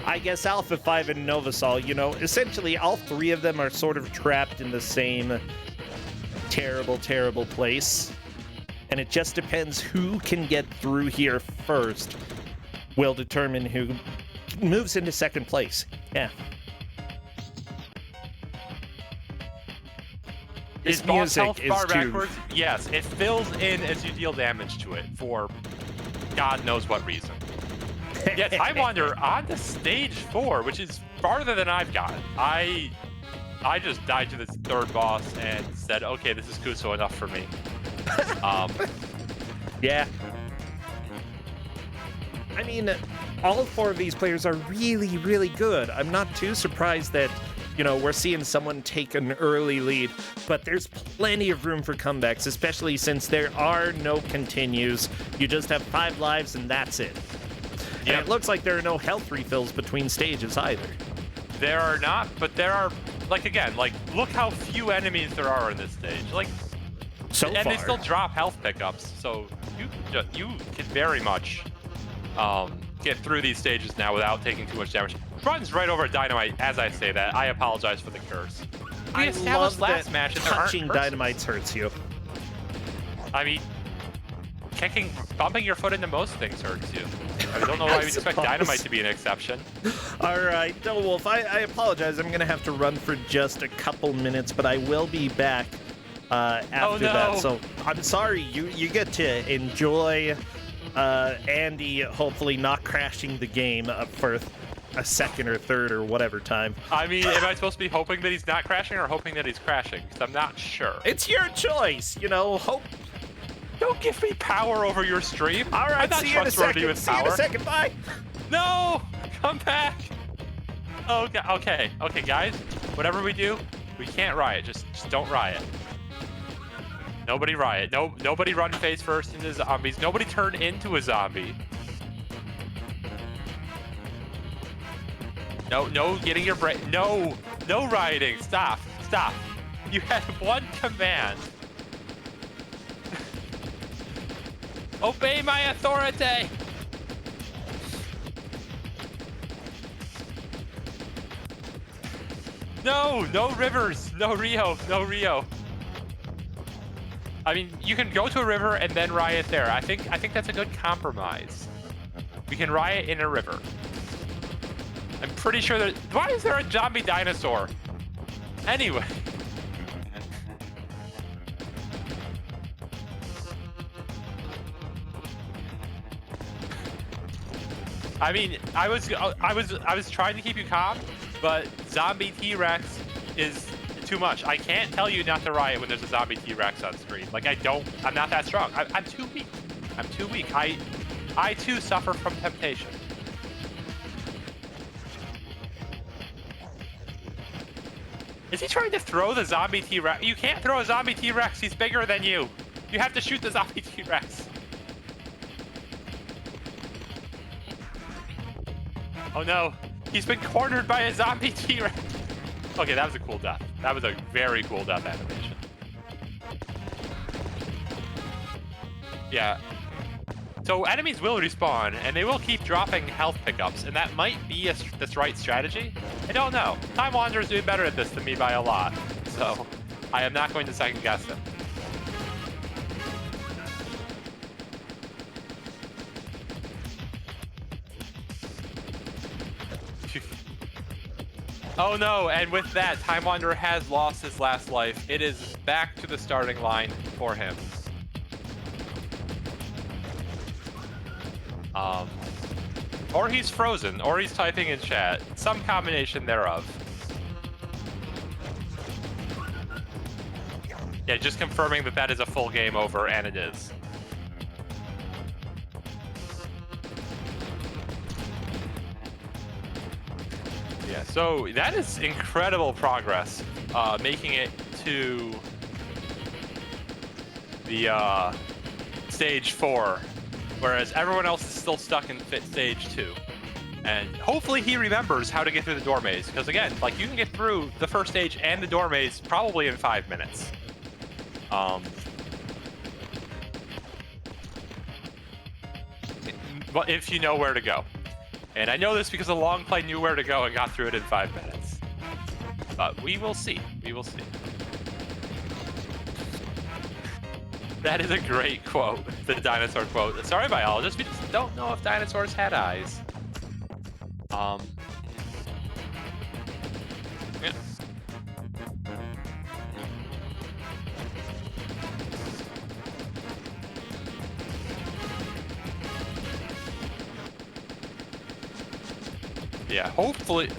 Speaker 1: I guess Alpha 5 and Novasol, you know, essentially all 3 of them are sort of trapped in the same terrible, terrible place. and it just depends who can get through here first will determine who moves into second place. Yeah.
Speaker 2: Is boss health bar backwards? Yes, it fills in as you deal damage to it for God knows what reason. Yes, I wander on to stage 4, which is farther than I've gotten. I just died to this third boss and said, okay, this is Kuso enough for me.
Speaker 1: Yeah. I mean, all 4 of these players are really, really good. I'm not too surprised that, you know, we're seeing someone take an early lead, but there's plenty of room for comebacks, especially since there are no continues. You just have 5 lives and that's it.
Speaker 2: Yep.
Speaker 1: And it looks like there are no health refills between stages either.
Speaker 2: There are not, but there are, like, again, like, look how few enemies there are in this stage. Like,
Speaker 1: So far.
Speaker 2: they still drop health pickups, so you can very much get through these stages now without taking too much damage. Runs right over Dynamite as I say that. I apologize for the curse. We
Speaker 1: I
Speaker 2: established
Speaker 1: love
Speaker 2: last
Speaker 1: that
Speaker 2: match that there aren't
Speaker 1: touching
Speaker 2: curses.
Speaker 1: dynamites hurts you.
Speaker 2: I mean, bumping your foot into most things hurts you. I don't know why we expect Dynamite to be an exception.
Speaker 1: All right, Double Wolf, I apologize. I'm going to have to run for just a couple minutes, but I will be back after that. So I'm sorry, you get to enjoy Andy hopefully not crashing the game for a second or third or whatever time.
Speaker 2: I mean, am I supposed to be hoping that he's not crashing or hoping that he's crashing? Because I'm not sure.
Speaker 1: It's your choice, you know. Hope.
Speaker 2: Don't give me power over your stream.
Speaker 1: All right,
Speaker 2: I'm not
Speaker 1: see you in a
Speaker 2: trustworthy
Speaker 1: second.
Speaker 2: with
Speaker 1: See you in
Speaker 2: power.
Speaker 1: a second. Bye.
Speaker 2: No, come back. Okay, guys. Whatever we do, we can't riot. Just don't riot. Nobody riot. Nobody run face first into zombies. Nobody turn into a zombie. No getting your brain. No rioting. Stop. You had one command. Obey my authority. No rivers. No Rio. I mean, you can go to a river and then riot there. I think that's a good compromise. We can riot in a river. I'm pretty sure that. Why is there a zombie dinosaur? Anyway. I mean, I was trying to keep you calm, but zombie T-Rex is too much. I can't tell you not to riot when there's a zombie T-Rex on screen. Like, I'm not that strong. I'm too weak. I'm too weak. I too suffer from temptation. Is he trying to throw the zombie T-Rex? You can't throw a zombie T-Rex. He's bigger than you. You have to shoot the zombie T-Rex. Oh no, he's been cornered by a zombie T-Rex. Okay, that was a cool death. That was a very cool death animation. Yeah. So enemies will respawn, and they will keep dropping health pickups, and that might be this right strategy. I don't know. Time Wanderer's doing better at this than me by a lot, so I am not going to second guess him. Oh no, and with that, Time Wanderer has lost his last life. It is back to the starting line for him. Or he's frozen, or he's typing in chat. Some combination thereof. Yeah, just confirming that is a full game over, and it is. Yeah, so that is incredible progress, making it to the stage 4, whereas everyone else is still stuck in stage 2. And hopefully he remembers how to get through the door maze, because again, like, you can get through the first stage and the door maze probably in 5 minutes. But if you know where to go. And I know this because the long play knew where to go and got through it in 5 minutes. But we will see. We will see. That is a great quote, the dinosaur quote. Sorry, biologists, we just don't know if dinosaurs had eyes. Yeah. Yeah, hopefully.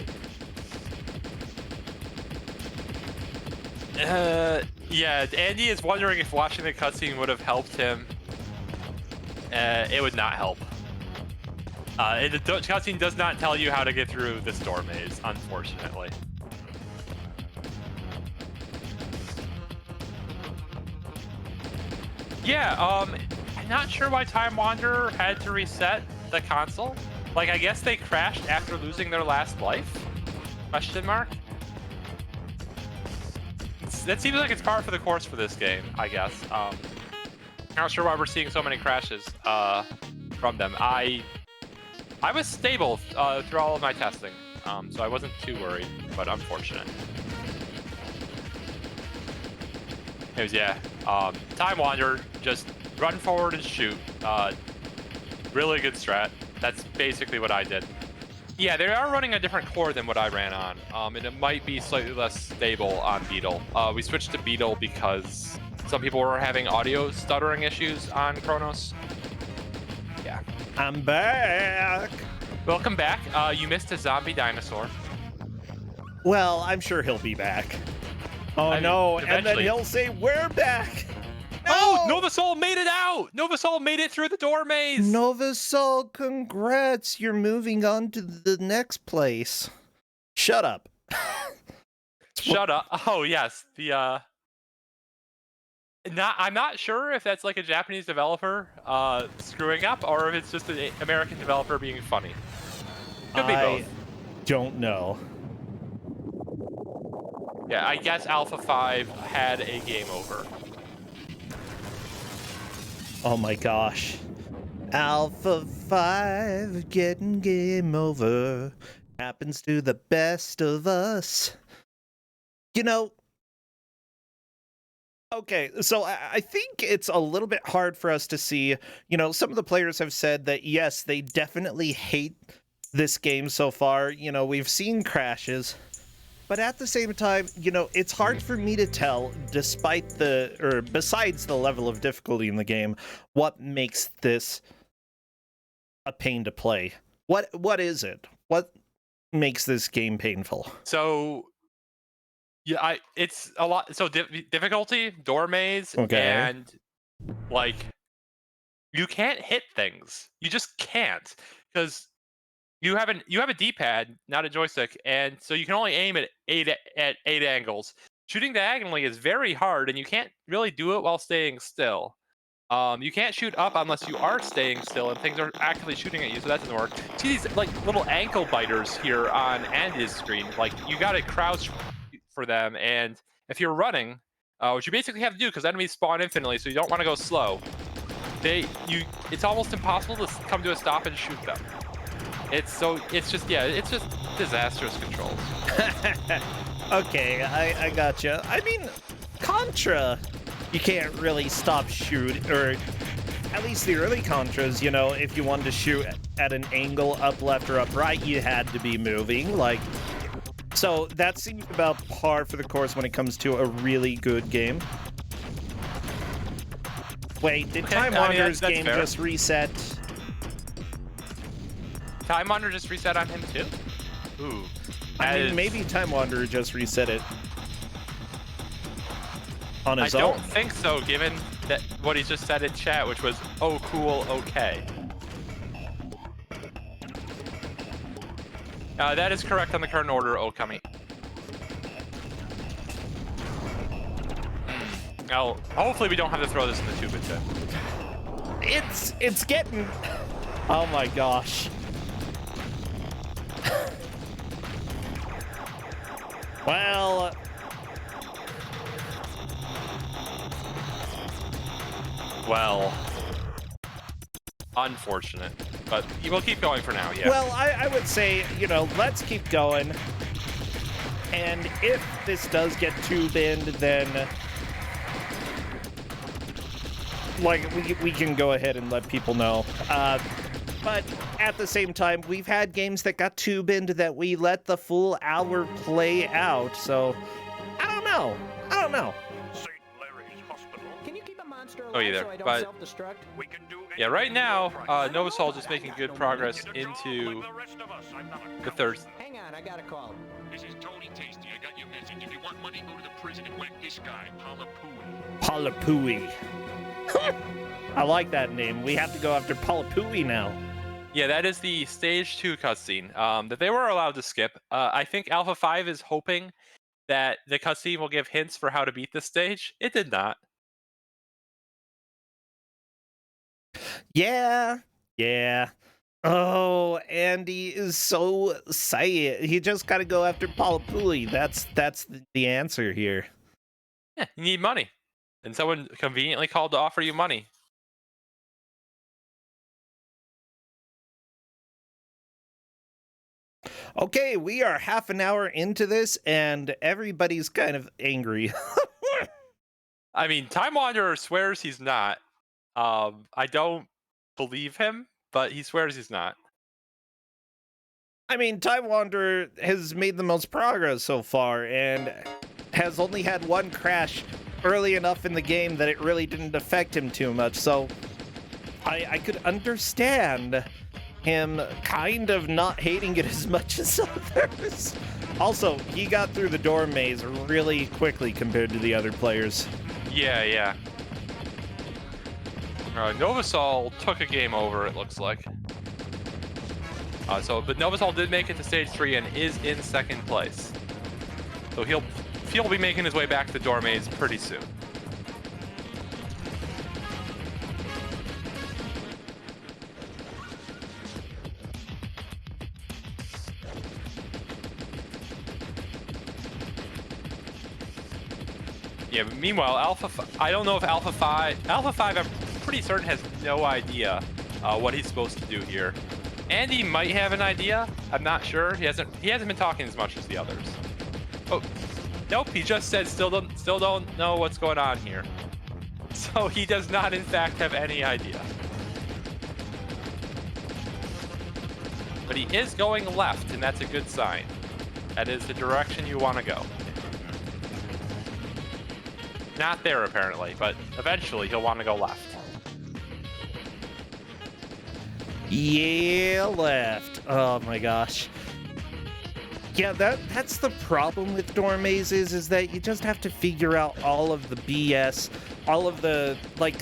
Speaker 2: Yeah, Andy is wondering if watching the cutscene would have helped him. It would not help. The cutscene does not tell you how to get through this door maze, unfortunately. Yeah, I'm not sure why Time Wanderer had to reset the console. Like, I guess they crashed after losing their last life? Question mark? That seems like it's par for the course for this game, I guess. Not sure why we're seeing so many crashes from them. I was stable through all of my testing, so I wasn't too worried, but unfortunate. Anyways, yeah, Time Wanderer, just run forward and shoot. Really good strat. That's basically what I did. Yeah, they are running a different core than what I ran on, and it might be slightly less stable on Beetle. We switched to Beetle because some people were having audio stuttering issues on Chronos. Yeah.
Speaker 1: I'm back.
Speaker 2: Welcome back. You missed a zombie dinosaur.
Speaker 1: Well, I'm sure he'll be back. Oh,
Speaker 2: I mean,
Speaker 1: no, and then
Speaker 2: eventually.
Speaker 1: he'll say, we're back. No!
Speaker 2: Oh, Novasol made it out! Novasol made it through the door maze!
Speaker 1: Novasol, congrats. You're moving on to the next place. Shut up.
Speaker 2: Shut up. Oh, yes. I'm not sure if that's like a Japanese developer screwing up or if it's just an American developer being funny. Could be both.
Speaker 1: Don't know.
Speaker 2: Yeah, I guess Alpha 5 had a game over.
Speaker 1: Oh my gosh. Alpha 5 getting game over. Happens to the best of us. You know, okay, so I think it's a little bit hard for us to see. You know, some of the players have said that, yes, they definitely hate this game so far. You know, we've seen crashes. But at the same time, you know, it's hard for me to tell, besides the level of difficulty in the game, what makes this a pain to play. What is it? What makes this game painful?
Speaker 2: So, yeah, it's a lot. So difficulty, door maze,
Speaker 1: Okay.
Speaker 2: and like you can't hit things. You just can't because you have a D-pad, not a joystick, and so you can only aim at eight angles. Shooting diagonally is very hard, and you can't really do it while staying still. You can't shoot up unless you are staying still and things are actively shooting at you, so that doesn't work. See these like little ankle biters here on Andy's screen? Like you gotta crouch for them, and if you're running, which you basically have to do because enemies spawn infinitely, so you don't want to go slow. It's almost impossible to come to a stop and shoot them. It's just disastrous controls.
Speaker 1: Okay, I gotcha. I mean, Contra, you can't really stop shoot, or at least the early Contras, you know, if you wanted to shoot at an angle up left or up right, you had to be moving, like, so that seems about par for the course when it comes to a really good game. Wait, did Time Wanderer's game
Speaker 2: fair.
Speaker 1: just reset?
Speaker 2: Time Wanderer just reset on him too? Ooh.
Speaker 1: I mean, maybe Time Wanderer just reset it on his own.
Speaker 2: I don't think so, given that what he just said in chat, which was, oh, cool, okay. That is correct on the current order, Okami. Now, hopefully we don't have to throw this in the tube again.
Speaker 1: It's getting... Oh my gosh.
Speaker 2: Well, unfortunate, but we'll keep going for now, yeah.
Speaker 1: Well, I would say, you know, let's keep going. And if this does get tube-ind, then like, we can go ahead and let people know. But at the same time, we've had games that got tube-inned that we let the full hour play out, so I don't know.
Speaker 5: Can you keep a monster
Speaker 2: Oh,
Speaker 5: alive
Speaker 2: you there,
Speaker 5: so I don't
Speaker 2: but-
Speaker 5: self-destruct?
Speaker 2: Yeah, right now, Novasol just making good progress into the third.
Speaker 5: Hang on, I got a call.
Speaker 6: This is Tony Tasty. I got your message. If you want money, go to the prison and whack this guy, Palapui.
Speaker 1: Palapui. I like that name. We have to go after Palapui now.
Speaker 2: Yeah, that is the stage 2 cutscene that they were allowed to skip. I think Alpha 5 is hoping that the cutscene will give hints for how to beat this stage. It did not.
Speaker 1: Yeah. Oh, Andy is so psyched. He just got to go after Palapui. That's the answer here.
Speaker 2: Yeah, you need money. And someone conveniently called to offer you money.
Speaker 1: Okay, we are half an hour into this, and everybody's kind of angry.
Speaker 2: I mean, Time Wanderer swears he's not. I don't believe him, but he swears he's not.
Speaker 1: I mean, Time Wanderer has made the most progress so far, and has only had one crash early enough in the game that it really didn't affect him too much, so I could understand him kind of not hating it as much as others. Also, he got through the door maze really quickly compared to the other players.
Speaker 2: Yeah. Novasol took a game over, it looks like. But Novasol did make it to stage 3 and is in second place. So he'll be making his way back to the door maze pretty soon. Yeah, but meanwhile, I don't know if Alpha 5, I'm pretty certain has no idea what he's supposed to do here. Andy might have an idea. I'm not sure. He hasn't been talking as much as the others. Oh, nope. He just said still don't know what's going on here. So he does not, in fact, have any idea. But he is going left, and that's a good sign. That is the direction you want to go. Not there, apparently, but eventually he'll want to go left.
Speaker 1: Yeah, left. Oh my gosh. Yeah, that's the problem with door mazes, is that you just have to figure out all of the BS, all of the, like,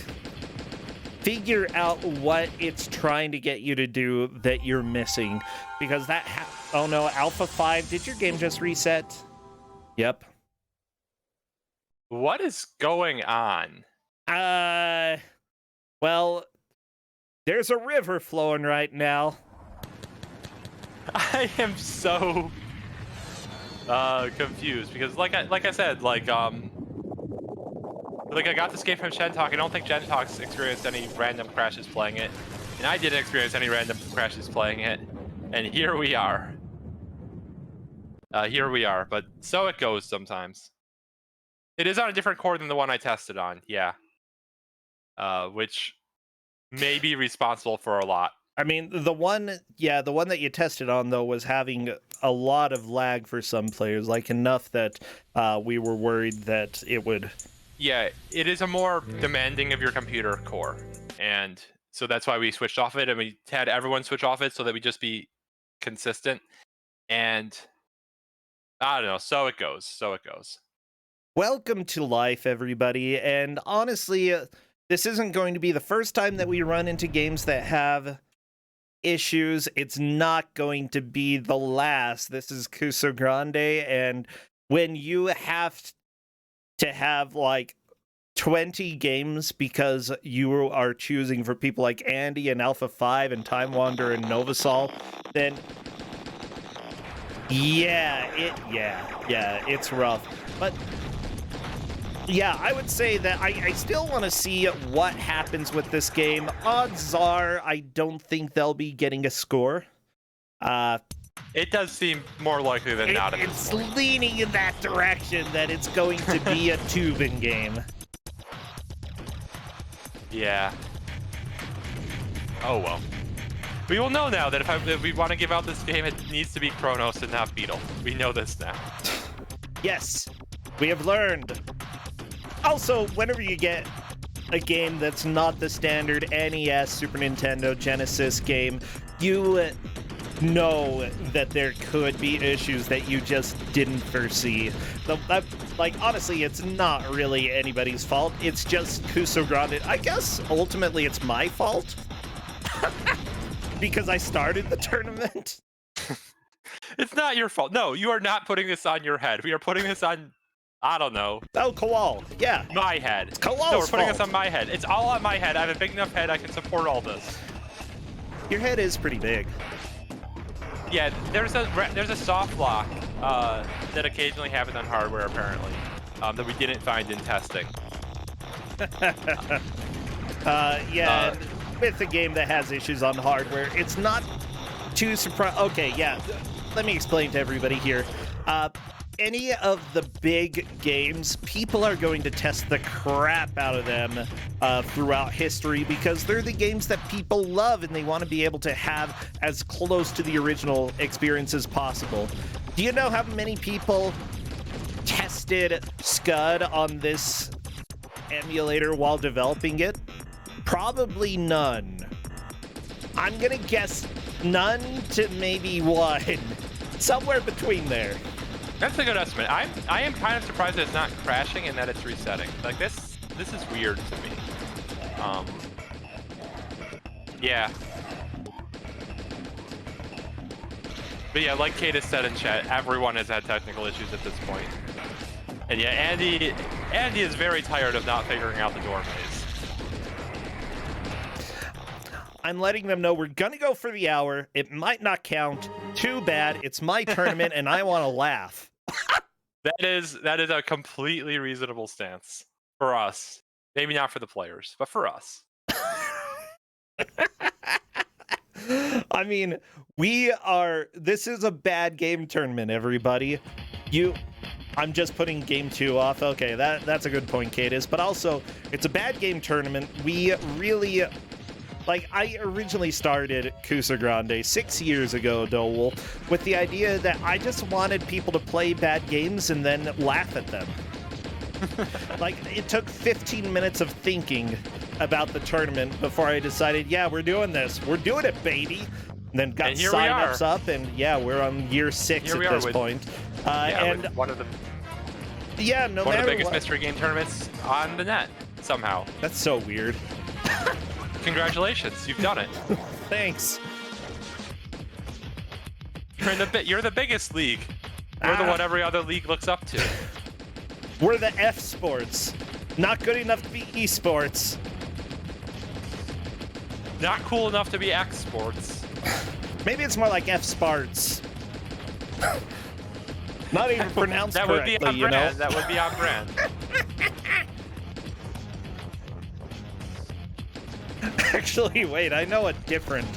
Speaker 1: figure out what it's trying to get you to do that you're missing. Because oh no, Alpha 5, did your game just reset? Yep.
Speaker 2: What is going on?
Speaker 1: Well, there's a river flowing right now.
Speaker 2: I am so confused because, like I said, I got this game from Shentalk. I don't think Shentalk's experienced any random crashes playing it, and I didn't experience any random crashes playing it. And here we are. But so it goes sometimes. It is on a different core than the one I tested on, yeah. Which may be responsible for a lot.
Speaker 1: I mean, the one that you tested on, though, was having a lot of lag for some players, like enough that we were worried that it would...
Speaker 2: Yeah, it is a more demanding of your computer core. And so that's why we switched off it, and we had everyone switch off it so that we just be consistent. And I don't know, so it goes.
Speaker 1: Welcome to life, everybody, and honestly, this isn't going to be the first time that we run into games that have issues. It's not going to be the last. This is Kuso6rande, and when you have to have, like, 20 games because you are choosing for people like Andy and Alpha 5 and Time Wanderer and Novasol, then it's rough. But yeah, I would say that I still want to see what happens with this game. Odds are I don't think they'll be getting a score.
Speaker 2: It does seem more likely than not.
Speaker 1: It's leaning in that direction, that it's going to be a tubing game.
Speaker 2: Yeah. Oh well. We will know now that if we want to give out this game, it needs to be Kronos and not Beetle. We know this now.
Speaker 1: Yes, we have learned. Also, whenever you get a game that's not the standard NES, Super Nintendo, Genesis game, you know that there could be issues that you just didn't foresee. Like, honestly, it's not really anybody's fault. It's just Kuso6rande. I guess, ultimately, it's my fault. Because I started the tournament.
Speaker 2: It's not your fault. No, you are not putting this on your head. We are putting this on, I don't know.
Speaker 1: Oh, Kowal. Yeah.
Speaker 2: My head.
Speaker 1: Kowal's
Speaker 2: No, we're putting
Speaker 1: fault.
Speaker 2: this on my head. It's all on my head. I have a big enough head I can support all this.
Speaker 1: Your head is pretty big.
Speaker 2: Yeah, there's a soft lock that occasionally happens on hardware apparently that we didn't find in testing.
Speaker 1: Yeah, with a game that has issues on hardware, it's not too surprising. Okay, yeah, let me explain to everybody here. Any of the big games, people are going to test the crap out of them throughout history because they're the games that people love and they want to be able to have as close to the original experience as possible. Do you know how many people tested Scud on this emulator while developing it? Probably none. I'm gonna guess none to maybe one. Somewhere between there.
Speaker 2: That's a good estimate. I am kind of surprised that it's not crashing and that it's resetting. Like this is weird to me. Yeah. But yeah, like Kate has said in chat, everyone has had technical issues at this point. And yeah, Andy is very tired of not figuring out the door maze.
Speaker 1: I'm letting them know we're gonna go for the hour. It might not count. Too bad. It's my tournament and I want to laugh.
Speaker 2: That is a completely reasonable stance for us. Maybe not for the players, but for us.
Speaker 1: I mean, this is a bad game tournament, everybody. I'm just putting game 2 off. Okay, that's a good point, Cadis. But also, it's a bad game tournament. We really... Like, I originally started Kuso6rande 6 years ago, Dole, with the idea that I just wanted people to play bad games and then laugh at them. Like, it took 15 minutes of thinking about the tournament before I decided, yeah, we're doing this. We're doing it, baby. And then got sign-ups up, and yeah, we're on year 6 at this point. And
Speaker 2: one of the biggest mystery game tournaments on the net, somehow.
Speaker 1: That's so weird.
Speaker 2: Congratulations, you've done it.
Speaker 1: Thanks.
Speaker 2: You're the biggest league. You're the one every other league looks up to.
Speaker 1: We're the F sports. Not good enough to be esports.
Speaker 2: Not cool enough to be X sports.
Speaker 1: Maybe it's more like F sparts. Not even pronounced
Speaker 2: that
Speaker 1: correctly,
Speaker 2: would be on
Speaker 1: you
Speaker 2: brand.
Speaker 1: know?
Speaker 2: That would be on brand.
Speaker 1: Actually, wait, I know a different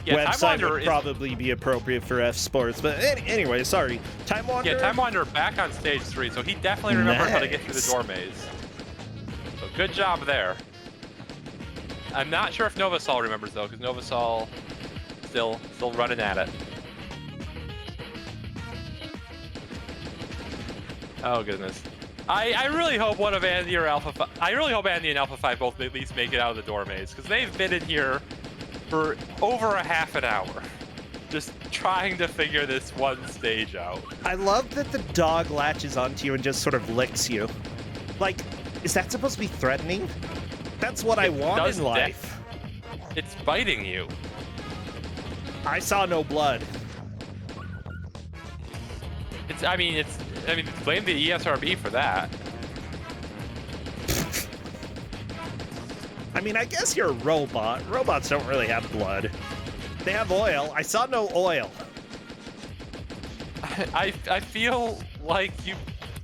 Speaker 1: website would probably be appropriate for F Sports, but anyway, sorry. Time Wander?
Speaker 2: Yeah, Time Wander back on stage 3, so he definitely remembers how to get through the door maze. So good job there. I'm not sure if Novasol remembers, though, because Novasol still running at it. Oh, goodness. I really hope one of Andy or Alpha 5... I really hope Andy and Alpha 5 both at least make it out of the door maze, because they've been in here for over a half an hour, just trying to figure this one stage out.
Speaker 1: I love that the dog latches onto you and just sort of licks you. Like, is that supposed to be threatening? That's what I want in life.
Speaker 2: It's biting you.
Speaker 1: I saw no blood.
Speaker 2: I mean, blame the ESRB for that.
Speaker 1: I mean, I guess you're a robot. Robots don't really have blood. They have oil. I saw no oil.
Speaker 2: I feel like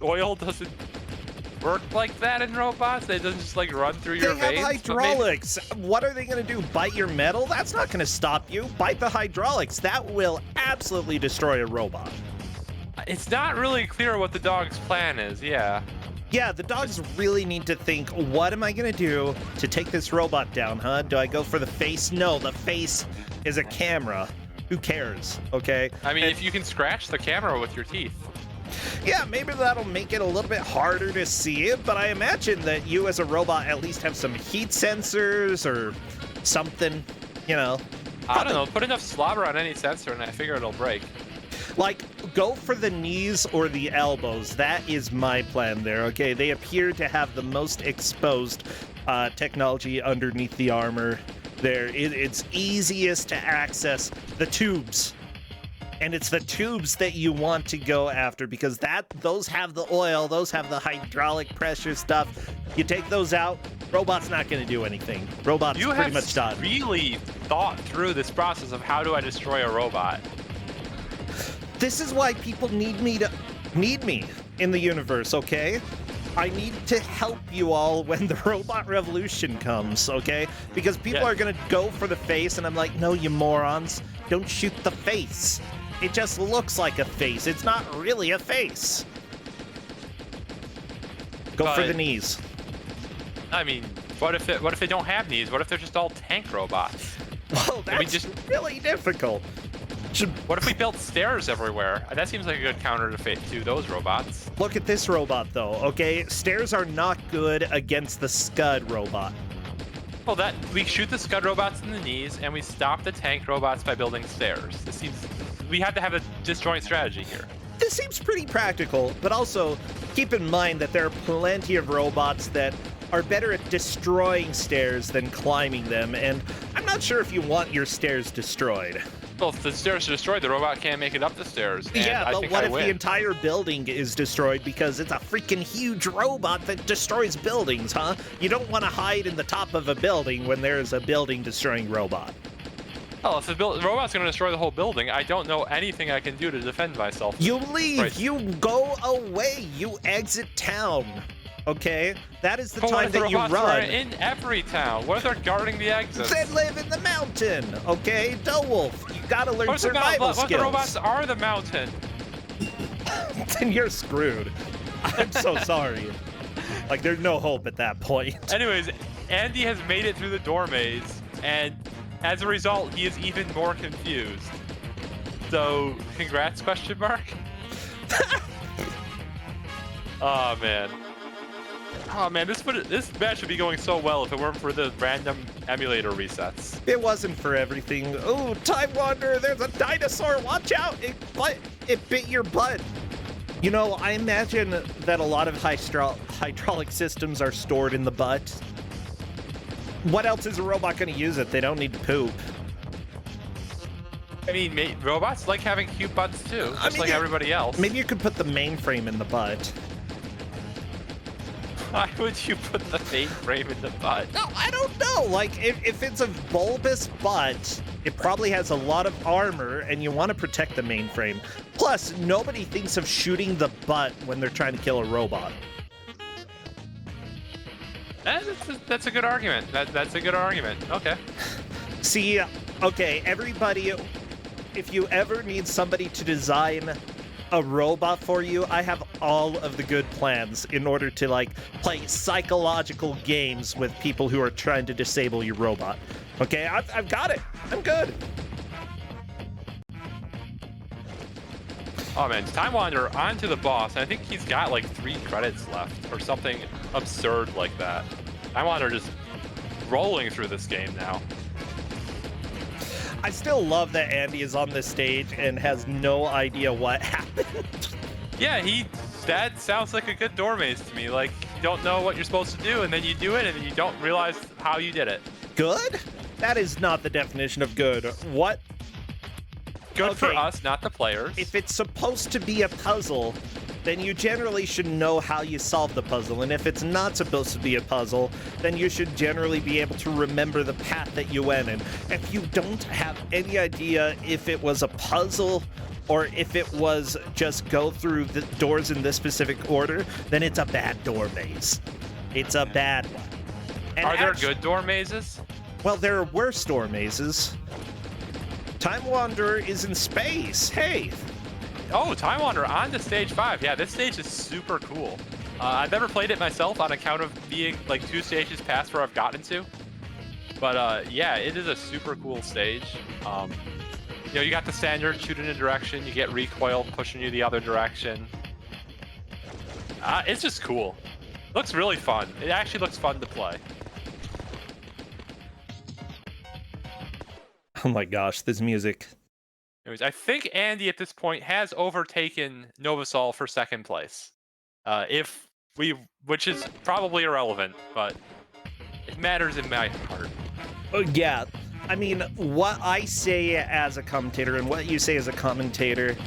Speaker 2: oil doesn't work like that in robots. It doesn't just like run through your veins.
Speaker 1: They have hydraulics. What are they going to do? Bite your metal? That's not going to stop you. Bite the hydraulics. That will absolutely destroy a robot.
Speaker 2: It's not really clear what the dog's plan is, yeah.
Speaker 1: Yeah, the dogs really need to think, what am I going to do to take this robot down, huh? Do I go for the face? No, the face is a camera. Who cares, okay?
Speaker 2: I mean, if you can scratch the camera with your teeth.
Speaker 1: Yeah, maybe that'll make it a little bit harder to see it, but I imagine that you as a robot at least have some heat sensors or something, you know.
Speaker 2: I don't know, put enough slobber on any sensor and I figure it'll break.
Speaker 1: Like, go for the knees or the elbows. That is my plan there, okay? They appear to have the most exposed technology underneath the armor there. It's easiest to access the tubes. And it's the tubes that you want to go after because those have the oil, those have the hydraulic pressure stuff. You take those out, robot's not going to do anything. Robot's pretty much done.
Speaker 2: You have really thought through this process of how do I destroy a robot.
Speaker 1: This is why people need me in the universe, okay? I need to help you all when the robot revolution comes, okay? Because people are gonna go for the face, and I'm like, no, you morons, don't shoot the face. It just looks like a face. It's not really a face. Go for the knees.
Speaker 2: I mean, what if they don't have knees? What if they're just all tank robots?
Speaker 1: Well, that's really difficult.
Speaker 2: What if we built stairs everywhere? That seems like a good counter to those robots.
Speaker 1: Look at this robot, though, okay? Stairs are not good against the Scud robot.
Speaker 2: Well, we shoot the Scud robots in the knees, and we stop the tank robots by building stairs. We have to have a disjoint strategy here.
Speaker 1: This seems pretty practical, but also keep in mind that there are plenty of robots that are better at destroying stairs than climbing them, and I'm not sure if you want your stairs destroyed.
Speaker 2: Well, if the stairs are destroyed, the robot can't make it up the stairs. And
Speaker 1: yeah, but what if the entire building is destroyed because it's a freaking huge robot that destroys buildings, huh? You don't want to hide in the top of a building when there's a building-destroying robot.
Speaker 2: Well, if the robot's going to destroy the whole building, I don't know anything I can do to defend myself.
Speaker 1: You leave. Right. You go away. You exit town. Okay? That is the time that you run.
Speaker 2: Are in every town. What if they're guarding the exits?
Speaker 1: They live in the mountain. Okay? Wolf, you gotta learn survival skills.
Speaker 2: What if the robots are the mountain?
Speaker 1: Then you're screwed. I'm so sorry. Like, there's no hope at that point.
Speaker 2: Anyways, Andy has made it through the door maze, and as a result, he is even more confused. So, congrats, question mark? Oh, man. Oh man, this match would be going so well if it weren't for the random emulator resets.
Speaker 1: It wasn't for everything. Oh, Time Wanderer, there's a dinosaur! Watch out! It bit your butt. You know, I imagine that a lot of hydraulic systems are stored in the butt. What else is a robot going to use it? They don't need to poop.
Speaker 2: I mean, robots like having cute butts too, just like everybody else.
Speaker 1: Maybe you could put the mainframe in the butt.
Speaker 2: Why would you put the mainframe in the butt?
Speaker 1: No, I don't know. Like, if it's a bulbous butt, it probably has a lot of armor, and you want to protect the mainframe. Plus, nobody thinks of shooting the butt when they're trying to kill a robot.
Speaker 2: That's a good argument. That's a good argument. Okay.
Speaker 1: See, okay, everybody, if you ever need somebody to design a robot for you, I have all of the good plans in order to, like, play psychological games with people who are trying to disable your robot. Okay, I've got it. I'm good.
Speaker 2: Oh man, Time Wanderer onto the boss, and I think he's got like 3 credits left or something absurd like that. Time Wanderer just rolling through this game now.
Speaker 1: I still love that Andy is on this stage and has no idea what happened.
Speaker 2: Yeah, that sounds like a good door maze to me. Like, you don't know what you're supposed to do, and then you do it, and then you don't realize how you did it.
Speaker 1: Good? That is not the definition of good. What?
Speaker 2: Good for us, not the players.
Speaker 1: If it's supposed to be a puzzle, then you generally should know how you solve the puzzle. And if it's not supposed to be a puzzle, then you should generally be able to remember the path that you went in. If you don't have any idea if it was a puzzle or if it was just go through the doors in this specific order, then it's a bad door maze. It's a bad one. And
Speaker 2: are there good door mazes?
Speaker 1: Well, there are worse door mazes. Time Wanderer is in space. Hey.
Speaker 2: Oh, Time Wanderer on to stage 5. Yeah, this stage is super cool. I've never played it myself on account of being like 2 stages past where I've gotten to. But yeah, it is a super cool stage. You know, you got the standard shoot in a direction, you get recoil pushing you the other direction. It's just cool. Looks really fun. It actually looks fun to play.
Speaker 1: Oh my gosh, this music.
Speaker 2: Anyways, I think Andy at this point has overtaken Novasol for 2nd place. Which is probably irrelevant, but it matters in my heart.
Speaker 1: Yeah, I mean, what I say as a commentator and what you say as a commentator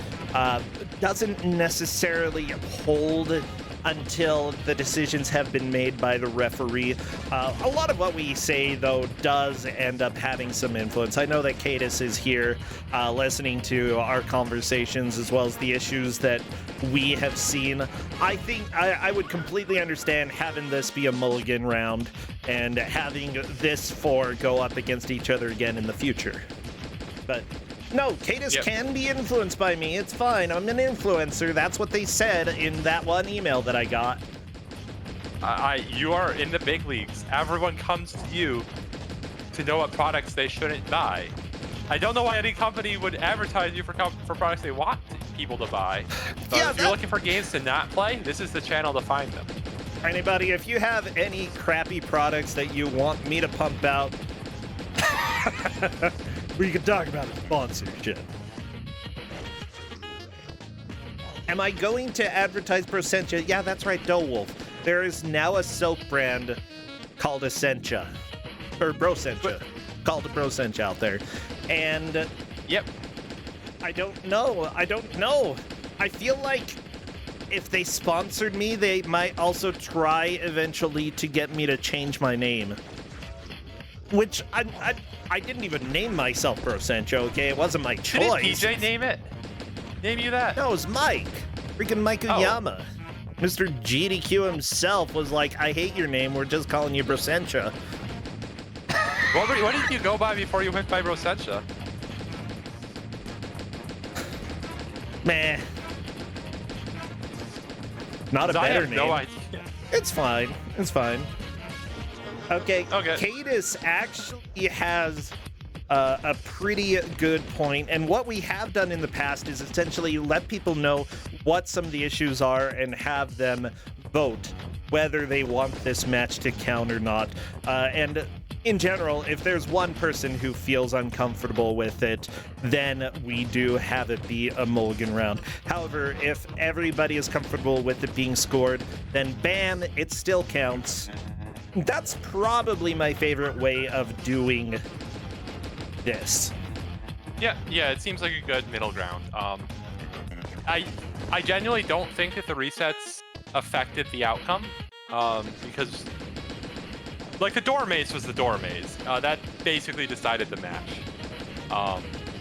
Speaker 1: doesn't necessarily hold until the decisions have been made by the referee. A lot of what we say, though, does end up having some influence. I know that Cadis is here listening to our conversations as well as the issues that we have seen. I think I would completely understand having this be a mulligan round and having this 4 go up against each other again in the future. But no, Cadis can be influenced by me. It's fine. I'm an influencer. That's what they said in that one email that I got.
Speaker 2: You are in the big leagues. Everyone comes to you to know what products they shouldn't buy. I don't know why any company would advertise you for products they want people to buy. So if you're looking for games to not play, this is the channel to find them.
Speaker 1: Anybody, if you have any crappy products that you want me to pump out, we can talk about a sponsorship. Am I going to advertise Brosentia? Yeah, that's right, Wolf. There is now a soap brand called Essentia. Or Brosentia. Called Brosentia out there. And
Speaker 2: yep.
Speaker 1: I don't know. I feel like if they sponsored me, they might also try eventually to get me to change my name. Which I didn't even name myself Brosentia, okay? It wasn't my choice.
Speaker 2: Didn't PJ name it? Name you that?
Speaker 1: No, it was Mike. Freaking Mike Uyama. Mr. GDQ himself was like, I hate your name, we're just calling you Brosentia.
Speaker 2: What did you go by before you went by Brosentia?
Speaker 1: Meh. Not a better name.
Speaker 2: No idea.
Speaker 1: It's fine. It's fine. Okay.
Speaker 2: Okay.
Speaker 1: Cadis actually has a pretty good point, and what we have done in the past is essentially let people know what some of the issues are and have them vote whether they want this match to count or not. And in general, if there's one person who feels uncomfortable with it, then we do have it be a mulligan round. However, if everybody is comfortable with it being scored, then bam, it still counts. That's probably my favorite way of doing this.
Speaker 2: Yeah, it seems like a good middle ground. I genuinely don't think that the resets affected the outcome, because like the door maze was the door maze. That basically decided the match.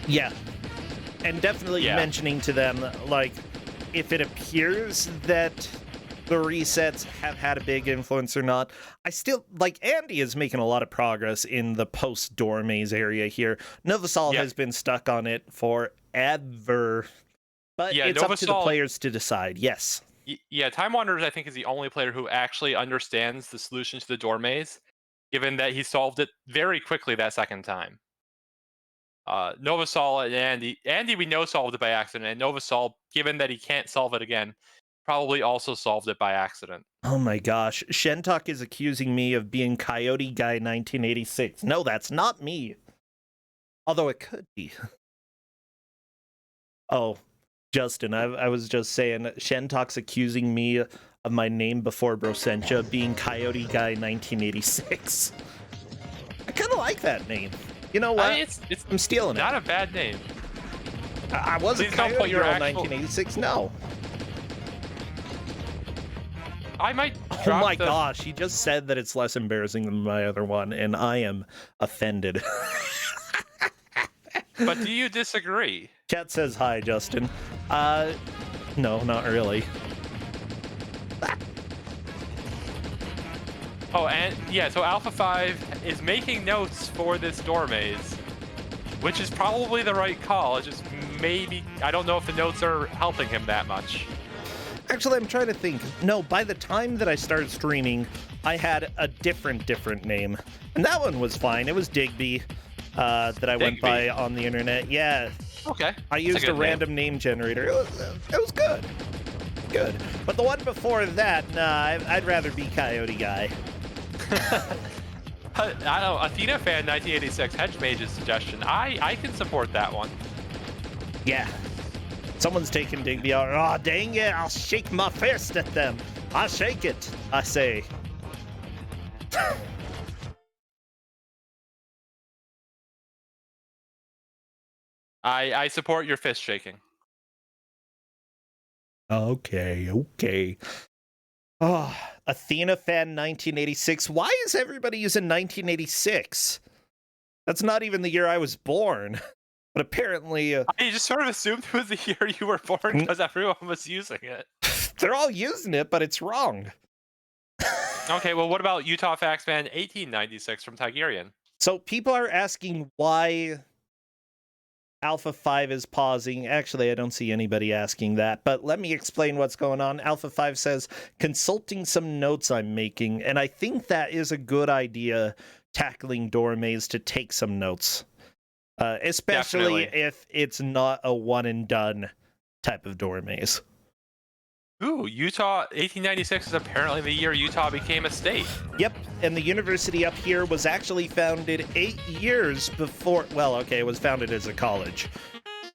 Speaker 1: Yeah, and definitely mentioning to them, like, if it appears that the resets have had a big influence or not, I still, like, Andy is making a lot of progress in the post-door maze area here. Novasol has been stuck on it forever, but it's up to the players to decide. Yes.
Speaker 2: Yeah, Time Wanderers, I think, is the only player who actually understands the solution to the door maze, given that he solved it very quickly that second time. Novasol and Andy we know solved it by accident, and Novasol, given that he can't solve it again, probably also solved it by accident.
Speaker 1: Oh my gosh, Shentok is accusing me of being Coyote Guy 1986. No, that's not me. Although it could be. Oh, Justin, I was just saying, Shentok's accusing me of my name before Brosentia being Coyote Guy 1986. I kind of like that name. You know what? I'm stealing it.
Speaker 2: Not a bad name.
Speaker 1: I wasn't Coyote Girl 1986, no.
Speaker 2: I might
Speaker 1: Oh my gosh, he just said that it's less embarrassing than my other one, and I am offended.
Speaker 2: But do you disagree?
Speaker 1: Chat says hi, Justin. No, not really.
Speaker 2: Oh, and yeah, so Alpha 5 is making notes for this door maze, which is probably the right call. It's just maybe, I don't know if the notes are helping him that much.
Speaker 1: Actually, I'm trying to think. No, by the time that I started streaming, I had a different name. And that one was fine. It was Digby that I went by on the internet. Yeah.
Speaker 2: Okay.
Speaker 1: I used a random name generator. It was good. Good. But the one before that, nah, I'd rather be Coyote Guy.
Speaker 2: I don't know, Athena fan 1986 Hedge Mage's suggestion. I can support that one.
Speaker 1: Yeah. Someone's taking Digby out. Oh, dang it. I'll shake my fist at them. I'll shake it, I say.
Speaker 2: I support your fist shaking.
Speaker 1: Okay. Oh, Athena fan 1986. Why is everybody using 1986? That's not even the year I was born. But apparently...
Speaker 2: I just sort of assumed it was the year you were born because everyone was using it.
Speaker 1: They're all using it, but it's wrong.
Speaker 2: Okay, well, what about Utah Facts Fan 1896 from Tigerian?
Speaker 1: So people are asking why Alpha 5 is pausing. Actually, I don't see anybody asking that, but let me explain what's going on. Alpha 5 says, consulting some notes I'm making, and I think that is a good idea, tackling door maze, to take some notes. Especially if it's not a one and done type of door maze.
Speaker 2: Ooh, Utah 1896 is apparently the year Utah became a state.
Speaker 1: Yep, and the university up here was actually founded 8 years before... Well, okay, it was founded as a college.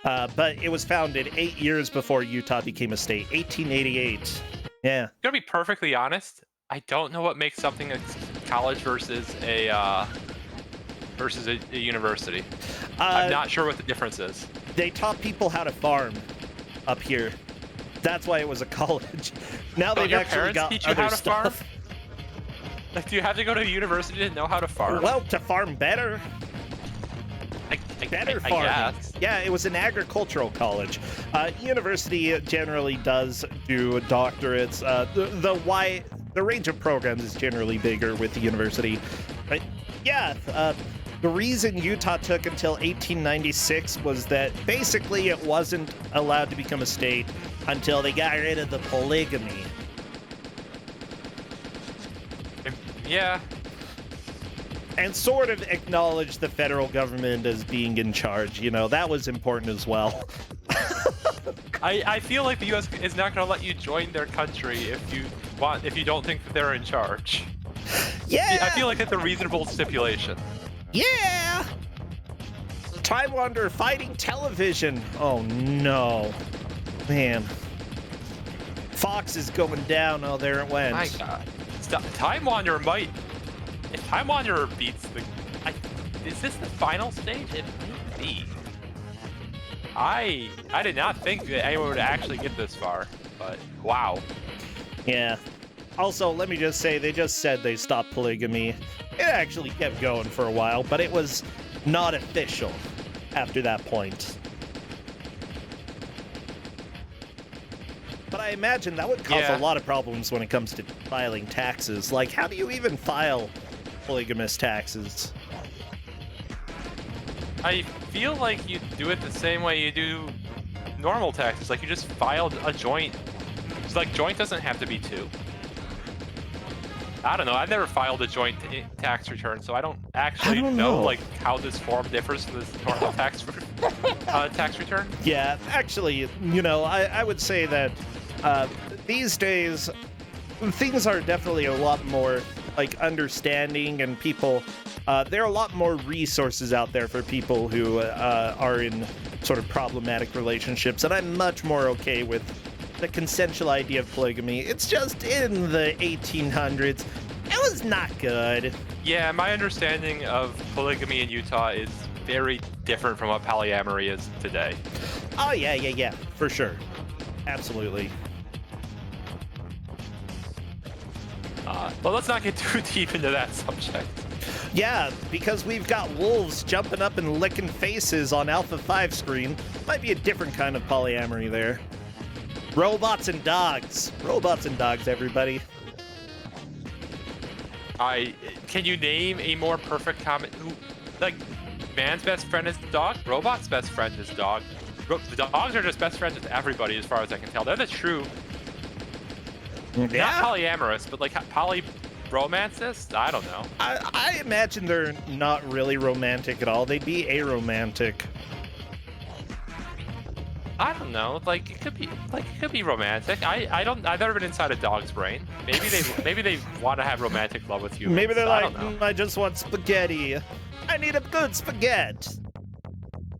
Speaker 1: But it was founded 8 years before Utah became a state, 1888. Yeah.
Speaker 2: I'm gonna be perfectly honest, I don't know what makes something a college versus a university. I'm not sure what the difference is.
Speaker 1: They taught people how to farm up here. That's why it was a college. Now they've actually got
Speaker 2: teach you
Speaker 1: other
Speaker 2: how to
Speaker 1: stuff.
Speaker 2: Farm? Like, do you have to go to university to know how to farm?
Speaker 1: Well, to farm better. Better farming.
Speaker 2: Guess.
Speaker 1: Yeah, it was an agricultural college. University generally does do doctorates. The range of programs is generally bigger with the university. But yeah, the reason Utah took until 1896 was that basically it wasn't allowed to become a state until they got rid of the polygamy.
Speaker 2: Yeah.
Speaker 1: And sort of acknowledged the federal government as being in charge. You know, that was important as well.
Speaker 2: I feel like the U.S. is not going to let you join their country if you don't think that they're in charge.
Speaker 1: Yeah.
Speaker 2: I feel like it's a reasonable stipulation.
Speaker 1: Yeah! Time Wanderer fighting television. Oh no. Man. Fox is going down. Oh, there it went.
Speaker 2: My God. Time Wanderer might... If Time Wanderer beats the... is this the final stage? It may be. I did not think that anyone would actually get this far, but wow.
Speaker 1: Yeah. Also, let me just say, they just said they stopped polygamy. It actually kept going for a while, but it was not official after that point. But I imagine that would cause a lot of problems when it comes to filing taxes. Like, how do you even file polygamous taxes?
Speaker 2: I feel like you do it the same way you do normal taxes. Like, you just filed a joint. It's like, joint doesn't have to be 2. I don't know. I've never filed a joint tax return, so I don't actually know like how this form differs from this normal tax return.
Speaker 1: Yeah, actually, you know, I would say that these days things are definitely a lot more like understanding, and people there are a lot more resources out there for people who are in sort of problematic relationships, and I'm much more okay with the consensual idea of polygamy. It's just in the 1800s, it was not good.
Speaker 2: Yeah, my understanding of polygamy in Utah is very different from what polyamory is today.
Speaker 1: Oh, yeah, for sure. Absolutely.
Speaker 2: Well, let's not get too deep into that subject.
Speaker 1: Yeah, because we've got wolves jumping up and licking faces on Alpha 5 screen. Might be a different kind of polyamory there. Robots and dogs. Robots and dogs, everybody.
Speaker 2: Can you name a more perfect comment? Like, man's best friend is dog, robot's best friend is dog. The dogs are just best friends with everybody, as far as I can tell. They're the true Not
Speaker 1: Yeah,
Speaker 2: polyamorous, but like polyromancist? I don't know.
Speaker 1: I imagine they're not really romantic at all. They'd be aromantic.
Speaker 2: I don't know. Like it could be romantic. I've never been inside a dog's brain. Maybe they want to have romantic love with you.
Speaker 1: Maybe they're
Speaker 2: I
Speaker 1: like,
Speaker 2: don't know.
Speaker 1: I just want spaghetti. I need a good spaghetti.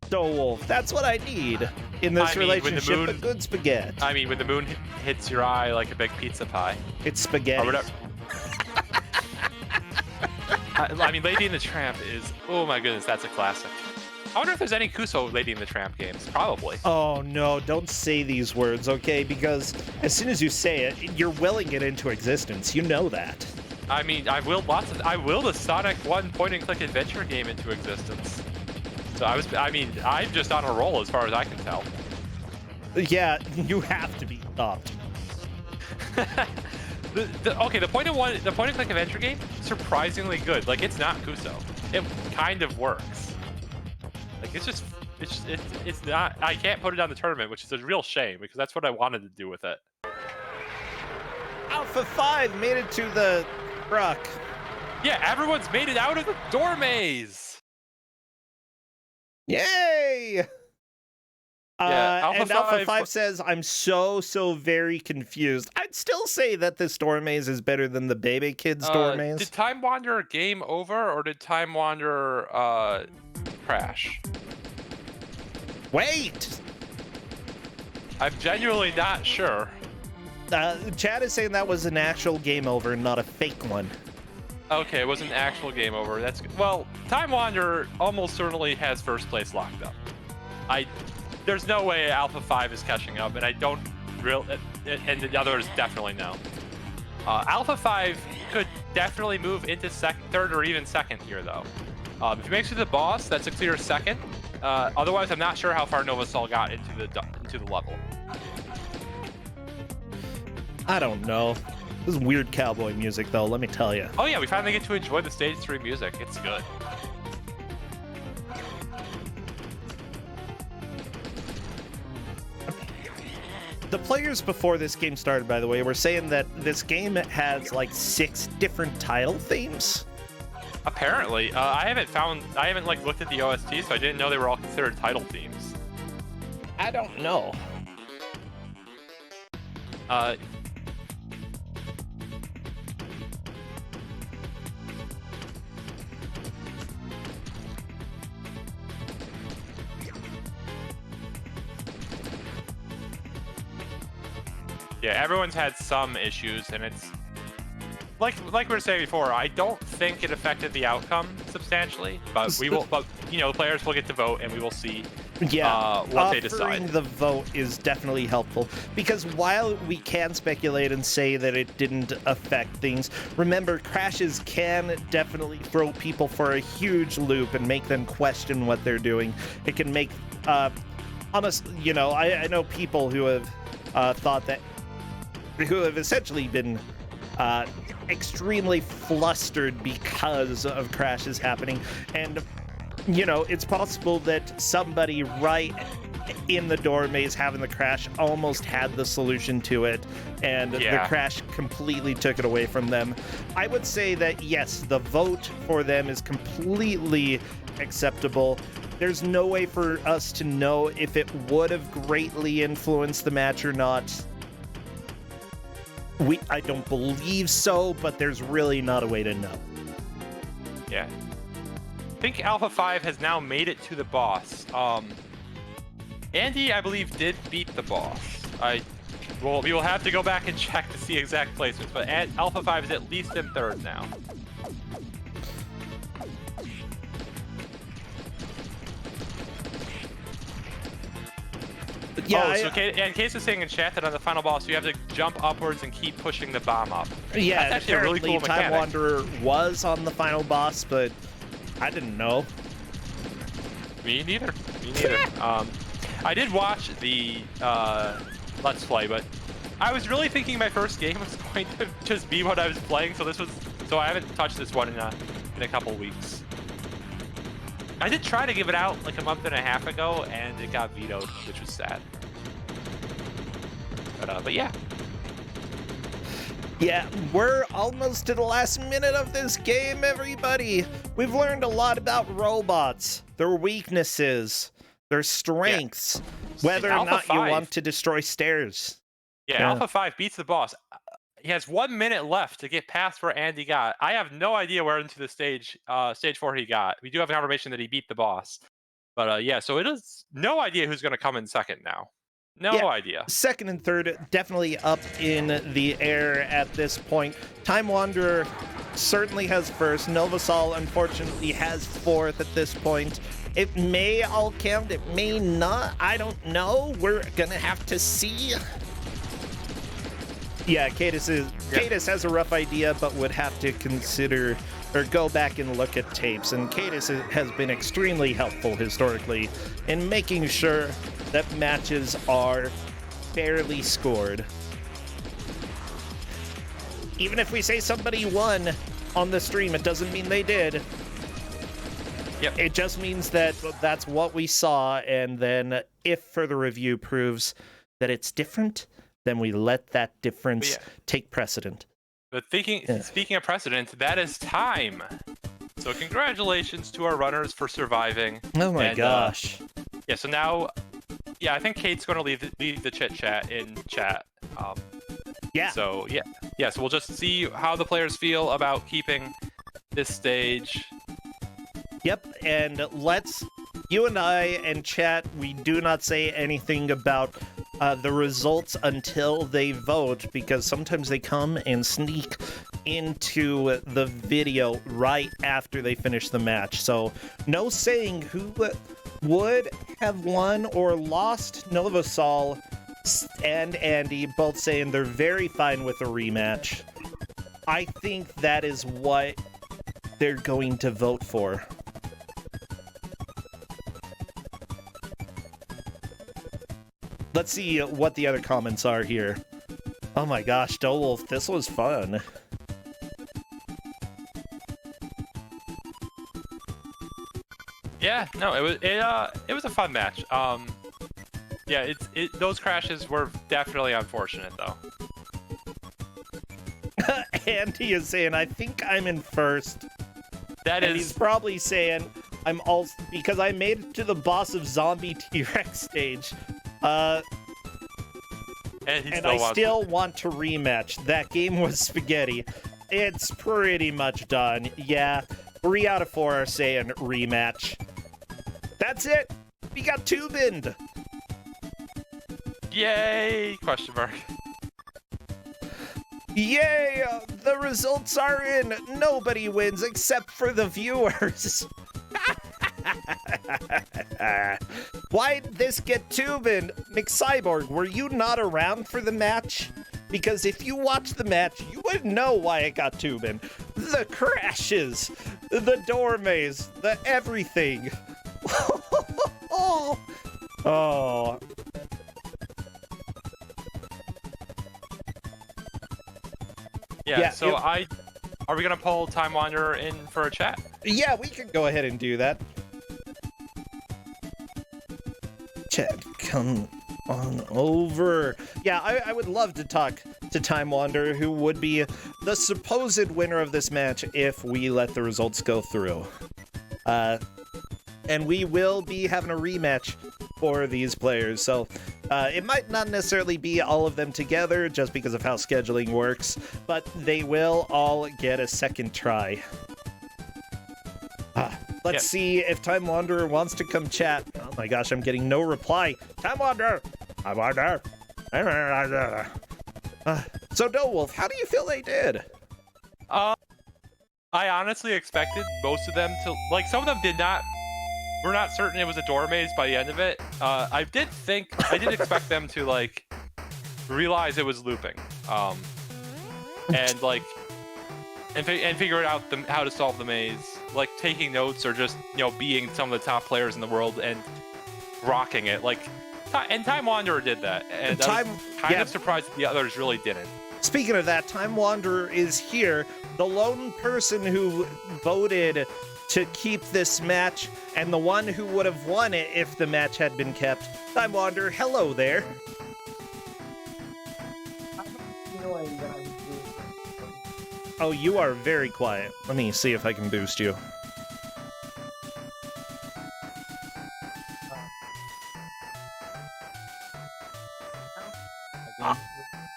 Speaker 1: So, Wolf, that's what I need in this
Speaker 2: I mean, when the
Speaker 1: relationship,
Speaker 2: moon-
Speaker 1: a good spaghetti.
Speaker 2: I mean, when the moon hits your eye like a big pizza pie,
Speaker 1: It's
Speaker 2: or
Speaker 1: spaghetti.
Speaker 2: whatever. I mean, Lady and the Tramp is, oh my goodness, that's a classic. I wonder if there's any Kuso Lady and the Tramp games. Probably.
Speaker 1: Oh no, don't say these words, okay? Because as soon as you say it, you're willing it into existence. You know that.
Speaker 2: I mean, I willed the Sonic 1 point-and-click adventure game into existence. So I'm just on a roll as far as I can tell.
Speaker 1: Yeah, you have to be stopped.
Speaker 2: The point-and-click adventure game, surprisingly good. Like, it's not Kuso. It kind of works. Like, it's not. I can't put it on the tournament, which is a real shame because that's what I wanted to do with it.
Speaker 1: Alpha 5 made it to the truck.
Speaker 2: Yeah, everyone's made it out of the door maze.
Speaker 1: Yay!
Speaker 2: Yeah,
Speaker 1: and Alpha 5 says, I'm so very confused. I'd still say that this door maze is better than the Baby Kids door maze.
Speaker 2: Did Time Wander game over or did Time Wander crash?
Speaker 1: Wait!
Speaker 2: I'm genuinely not sure.
Speaker 1: Chad is saying that was an actual game over and not a fake one.
Speaker 2: Okay, it was an actual game over. That's good. Well, Time Wander almost certainly has first place locked up. There's no way Alpha 5 is catching up, and I don't and the others definitely know. Alpha 5 could definitely move into third or even second here, though. If he makes it to the boss, that's a clear second. Otherwise, I'm not sure how far Novasol got into the level.
Speaker 1: I don't know. This is weird cowboy music, though, let me tell you.
Speaker 2: Oh yeah, we finally get to enjoy the Stage 3 music. It's good.
Speaker 1: The players before this game started, by the way, were saying that this game has like 6 different title themes.
Speaker 2: Apparently, I haven't like looked at the OST, so I didn't know they were all considered title themes.
Speaker 1: I don't know.
Speaker 2: Yeah, everyone's had some issues, and it's like we were saying before. I don't think it affected the outcome substantially, but players will get to vote, and we will see.
Speaker 1: Yeah,
Speaker 2: what they decide.
Speaker 1: Offering the vote is definitely helpful because while we can speculate and say that it didn't affect things, remember crashes can definitely throw people for a huge loop and make them question what they're doing. It can make, I know people who have who have essentially been extremely flustered because of crashes happening, and it's possible that somebody right in the door maze having the crash almost had the solution to it, and the crash completely took it away from them. I would say that, yes, the vote for them is completely acceptable. There's no way for us to know if it would have greatly influenced the match or not. I don't believe so, but there's really not a way to know.
Speaker 2: Yeah. I think Alpha 5 has now made it to the boss. Andy, I believe, did beat the boss. We will have to go back and check to see exact placements, but Alpha 5 is at least in third now.
Speaker 1: Yeah,
Speaker 2: and Case is saying in chat that on the final boss, you have to jump upwards and keep pushing the bomb up.
Speaker 1: Yeah,
Speaker 2: that's actually a really cool mechanic.
Speaker 1: Time Wanderer was on the final boss, but I didn't know.
Speaker 2: Me neither. I did watch the Let's Play, but I was really thinking my first game was going to just be what I was playing, so I haven't touched this one in a couple weeks. I did try to give it out like a month and a half ago, and it got vetoed, which was sad. But yeah.
Speaker 1: Yeah, we're almost to the last minute of this game, everybody. We've learned a lot about robots, their weaknesses, their strengths, whether or
Speaker 2: Alpha
Speaker 1: not you
Speaker 2: 5.
Speaker 1: want to destroy stairs.
Speaker 2: Yeah, Alpha 5 beats the boss. He has 1 minute left to get past where Andy got. I have no idea where into the stage 4 he got. We do have confirmation that he beat the boss. But yeah, so it is no idea who's going to come in second now. No idea.
Speaker 1: Second and third, definitely up in the air at this point. Time Wanderer certainly has first. Novasol, unfortunately, has fourth at this point. It may all count, it may not. I don't know. We're going to have to see. Yeah, Cadis has a rough idea, but would have to consider or go back and look at tapes. And Cadis has been extremely helpful historically in making sure that matches are fairly scored. Even if we say somebody won on the stream, it doesn't mean they did.
Speaker 2: Yep.
Speaker 1: It just means that that's what we saw, and then if further review proves that it's different, then we let that difference take precedent.
Speaker 2: But speaking of precedent, that is time. So congratulations to our runners for surviving.
Speaker 1: Oh my gosh.
Speaker 2: Yeah, so now, I think Kate's going to leave the chit chat in chat. So so we'll just see how the players feel about keeping this stage.
Speaker 1: Yep, and you and I and chat, we do not say anything about the results until they vote, because sometimes they come and sneak into the video right after they finish the match. So no saying who would have won or lost. Novasol and Andy both saying they're very fine with a rematch. I think that is what they're going to vote for. Let's see what the other comments are here. Oh my gosh, Dolwolf, this was fun.
Speaker 2: Yeah, no, it was a fun match. Those crashes were definitely unfortunate though.
Speaker 1: Andy is saying, I think I'm in first. He's probably saying, I'm also, because I made it to the boss of Zombie T-Rex stage. And I still want to rematch. That game was spaghetti. It's pretty much done. Yeah, 3 out of 4 are saying rematch. That's it. We got two-binned.
Speaker 2: Yay! Question mark.
Speaker 1: Yay! The results are in. Nobody wins except for the viewers. Why'd this get two-binned? McCyborg, were you not around for the match? Because if you watched the match, you would know why it got two-binned. The crashes, the door maze, the everything. Oh.
Speaker 2: Yeah, so are we gonna pull Time Wanderer in for a chat?
Speaker 1: Yeah, we can go ahead and do that. Chat, come on over. Yeah, I would love to talk to Time Wanderer, who would be the supposed winner of this match if we let the results go through. And we will be having a rematch for these players, so it might not necessarily be all of them together just because of how scheduling works, but they will all get a second try. Let's see if Time Wanderer wants to come chat. Oh my gosh, I'm getting no reply. Time Wanderer! Time Wanderer! So, Dolwolf, how do you feel they did?
Speaker 2: I honestly expected most of them to, like, some of them did not. We're not certain it was a door maze by the end of it. I did expect them to, like, realize it was looping, and like, and figure out how to solve the maze, like taking notes or just, you know, being some of the top players in the world and rocking it. Like, and Time Wanderer did that, and I was kind of surprised that the others really didn't.
Speaker 1: Speaking of that, Time Wanderer is here, the lone person who voted to keep this match, and the one who would have won it if the match had been kept. Time Wanderer, hello there.
Speaker 7: I have a feeling that I was doing
Speaker 1: Oh, you are very quiet. Let me see if I can boost you.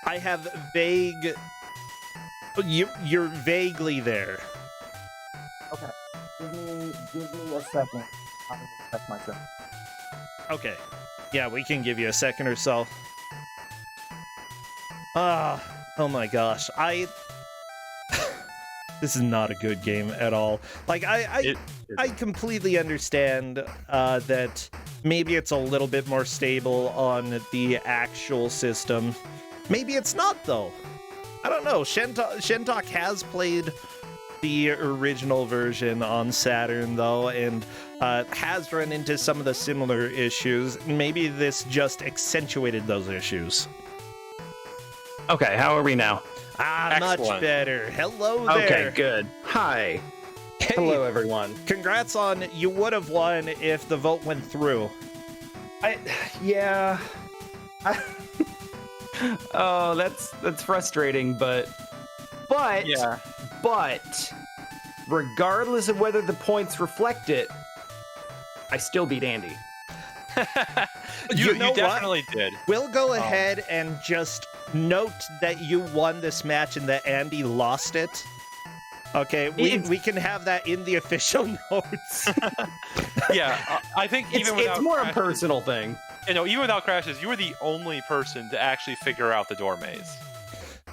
Speaker 1: I have vague... You're vaguely there.
Speaker 7: Okay. Give me a second. I will check myself.
Speaker 1: Okay. Yeah, we can give you a second or so. Oh my gosh. This is not a good game at all. Like, I completely understand that maybe it's a little bit more stable on the actual system. Maybe it's not, though. I don't know. Shentok has played the original version on Saturn, though, and has run into some of the similar issues. Maybe this just accentuated those issues.
Speaker 8: Okay, how are we now?
Speaker 1: Much better. Hello there.
Speaker 8: Okay, good. Hi.
Speaker 1: Hey,
Speaker 8: hello, everyone.
Speaker 1: Congrats on you would have won if the vote went through.
Speaker 8: Oh, that's frustrating, but regardless of whether the points reflect it, I still beat Andy.
Speaker 2: You
Speaker 1: know
Speaker 2: definitely did.
Speaker 1: We'll go ahead and just note that you won this match and that Andy lost it. Okay, we can have that in the official notes.
Speaker 2: Yeah, I think even without
Speaker 8: it's more
Speaker 2: crashes,
Speaker 8: a personal thing.
Speaker 2: You know, even without crashes, you were the only person to actually figure out the door maze.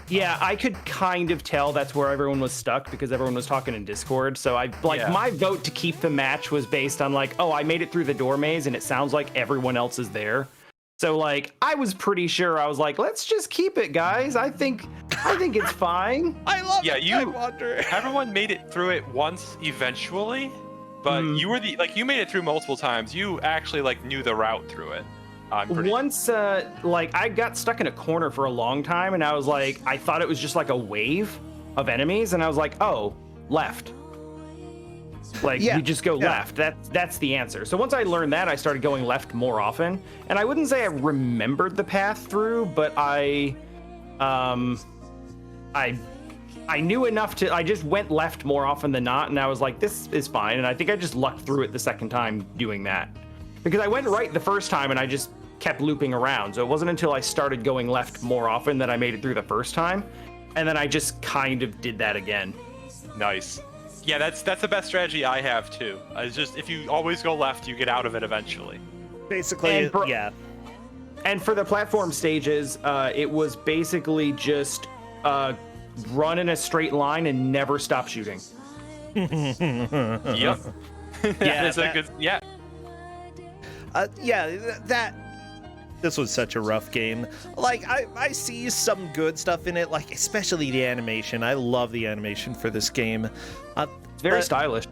Speaker 8: Yeah, I could kind of tell that's where everyone was stuck because everyone was talking in Discord. So my vote to keep the match was based on like, oh, I made it through the door maze and it sounds like everyone else is there. So like, I was pretty sure. I was like, let's just keep it, guys. I think it's fine.
Speaker 1: I love it.
Speaker 2: Yeah,
Speaker 1: I wonder.
Speaker 2: Everyone made it through it once eventually, but you were you made it through multiple times. You actually like knew the route through it.
Speaker 8: Once, I got stuck in a corner for a long time, and I was like, I thought it was just like a wave of enemies, and I was like, oh, left. Like, you just go left. That's the answer. So once I learned that, I started going left more often, and I wouldn't say I remembered the path through, but I knew enough to. I just went left more often than not, and I was like, this is fine. And I think I just lucked through it the second time doing that, because I went right the first time, and I just kept looping around. So it wasn't until I started going left more often that I made it through the first time, and then I just kind of did that again.
Speaker 2: Nice. Yeah, that's the best strategy I have too. It's just if you always go left, you get out of it eventually.
Speaker 1: Basically, yeah.
Speaker 8: And for the platform stages, it was basically just run in a straight line and never stop shooting.
Speaker 2: Yep.
Speaker 1: This was such a rough game. Like, I see some good stuff in it, like especially the animation. I love the animation for this game.
Speaker 8: It's very stylish.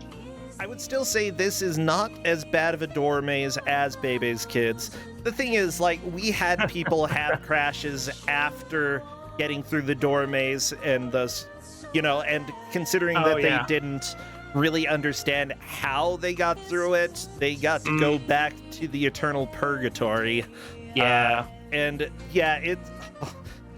Speaker 1: I would still say this is not as bad of a door maze as Bebe's Kids. The thing is, like, we had people have crashes after getting through the door maze, and thus, and considering that they didn't really understand how they got through it, they got to go back to the eternal purgatory.
Speaker 8: Yeah.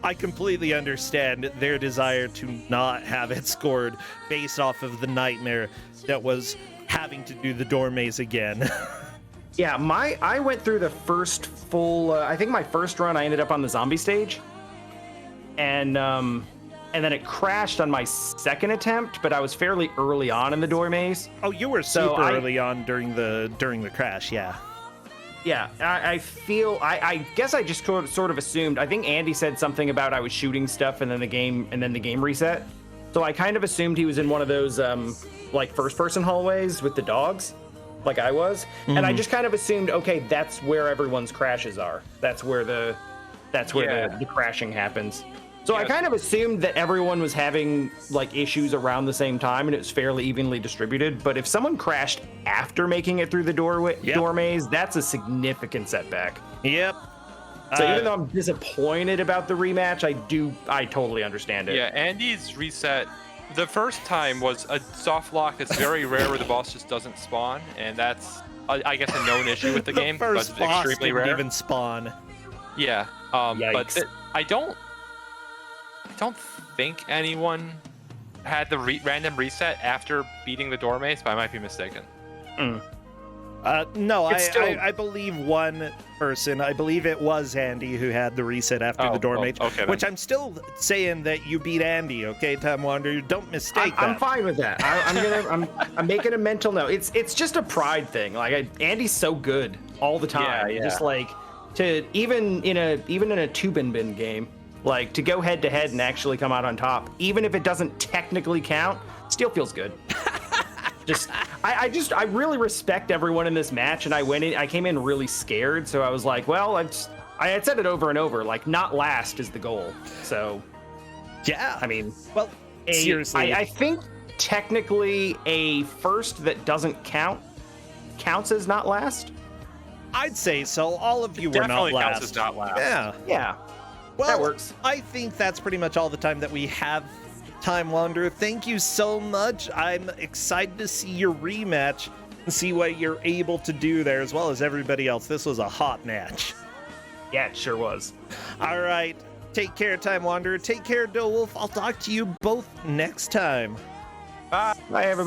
Speaker 1: I completely understand their desire to not have it scored based off of the nightmare that was having to do the door maze again.
Speaker 8: Yeah, I went through the first full, I think my first run, I ended up on the zombie stage. And then it crashed on my second attempt, but I was fairly early on in the door maze.
Speaker 1: Oh, you were super early on during the crash, yeah.
Speaker 8: Yeah, I guess I just sort of assumed. I think Andy said something about I was shooting stuff and then the game reset. So I kind of assumed he was in one of those like first-person hallways with the dogs, like I was. And I just kind of assumed, okay, that's where everyone's crashes are. That's where the crashing happens. So I kind of assumed that everyone was having like issues around the same time and it was fairly evenly distributed. But if someone crashed after making it through the door maze, that's a significant setback.
Speaker 1: Yep.
Speaker 8: So even though I'm disappointed about the rematch, I totally understand it.
Speaker 2: Yeah, Andy's reset, the first time was a soft lock that's very rare where the boss just doesn't spawn, and that's, I guess, a known issue with the game.
Speaker 1: The first
Speaker 2: but
Speaker 1: boss
Speaker 2: extremely
Speaker 1: didn't
Speaker 2: rare.
Speaker 1: even spawn.
Speaker 2: Yeah, but I don't think anyone had the random reset after beating the Dormace, but I might be mistaken.
Speaker 1: No,
Speaker 8: It's still-
Speaker 1: I believe one person, I believe it was Andy who had the reset after the Dormate,
Speaker 2: okay, then.
Speaker 1: which I'm still saying that you beat Andy, okay, Time Wanderer? Don't mistake that.
Speaker 8: I'm fine with that. I'm making a mental note. It's just a pride thing. Like Andy's so good all the time.
Speaker 2: Yeah.
Speaker 8: Just like to even in a 2-bin game, like to go head to head and actually come out on top, even if it doesn't technically count, still feels good. I really respect everyone in this match, and I came in really scared, so I was like, well, I had said it over and over, like not last is the goal. So
Speaker 1: yeah,
Speaker 8: I mean,
Speaker 1: well, seriously,
Speaker 8: I think technically a first that doesn't count counts as not last.
Speaker 1: I'd say so. All of you were not
Speaker 2: Definitely
Speaker 1: last.
Speaker 2: counts as not last.
Speaker 1: Yeah. Well,
Speaker 8: That works.
Speaker 1: I think that's pretty much all the time that we have. Time Wanderer, thank you so much. I'm excited to see your rematch and see what you're able to do there, as well as everybody else. This was a hot match.
Speaker 8: Yeah, it sure was.
Speaker 1: All right. Take care, Time Wanderer. Take care, Wolf. I'll talk to you both next time.
Speaker 8: Bye, everybody.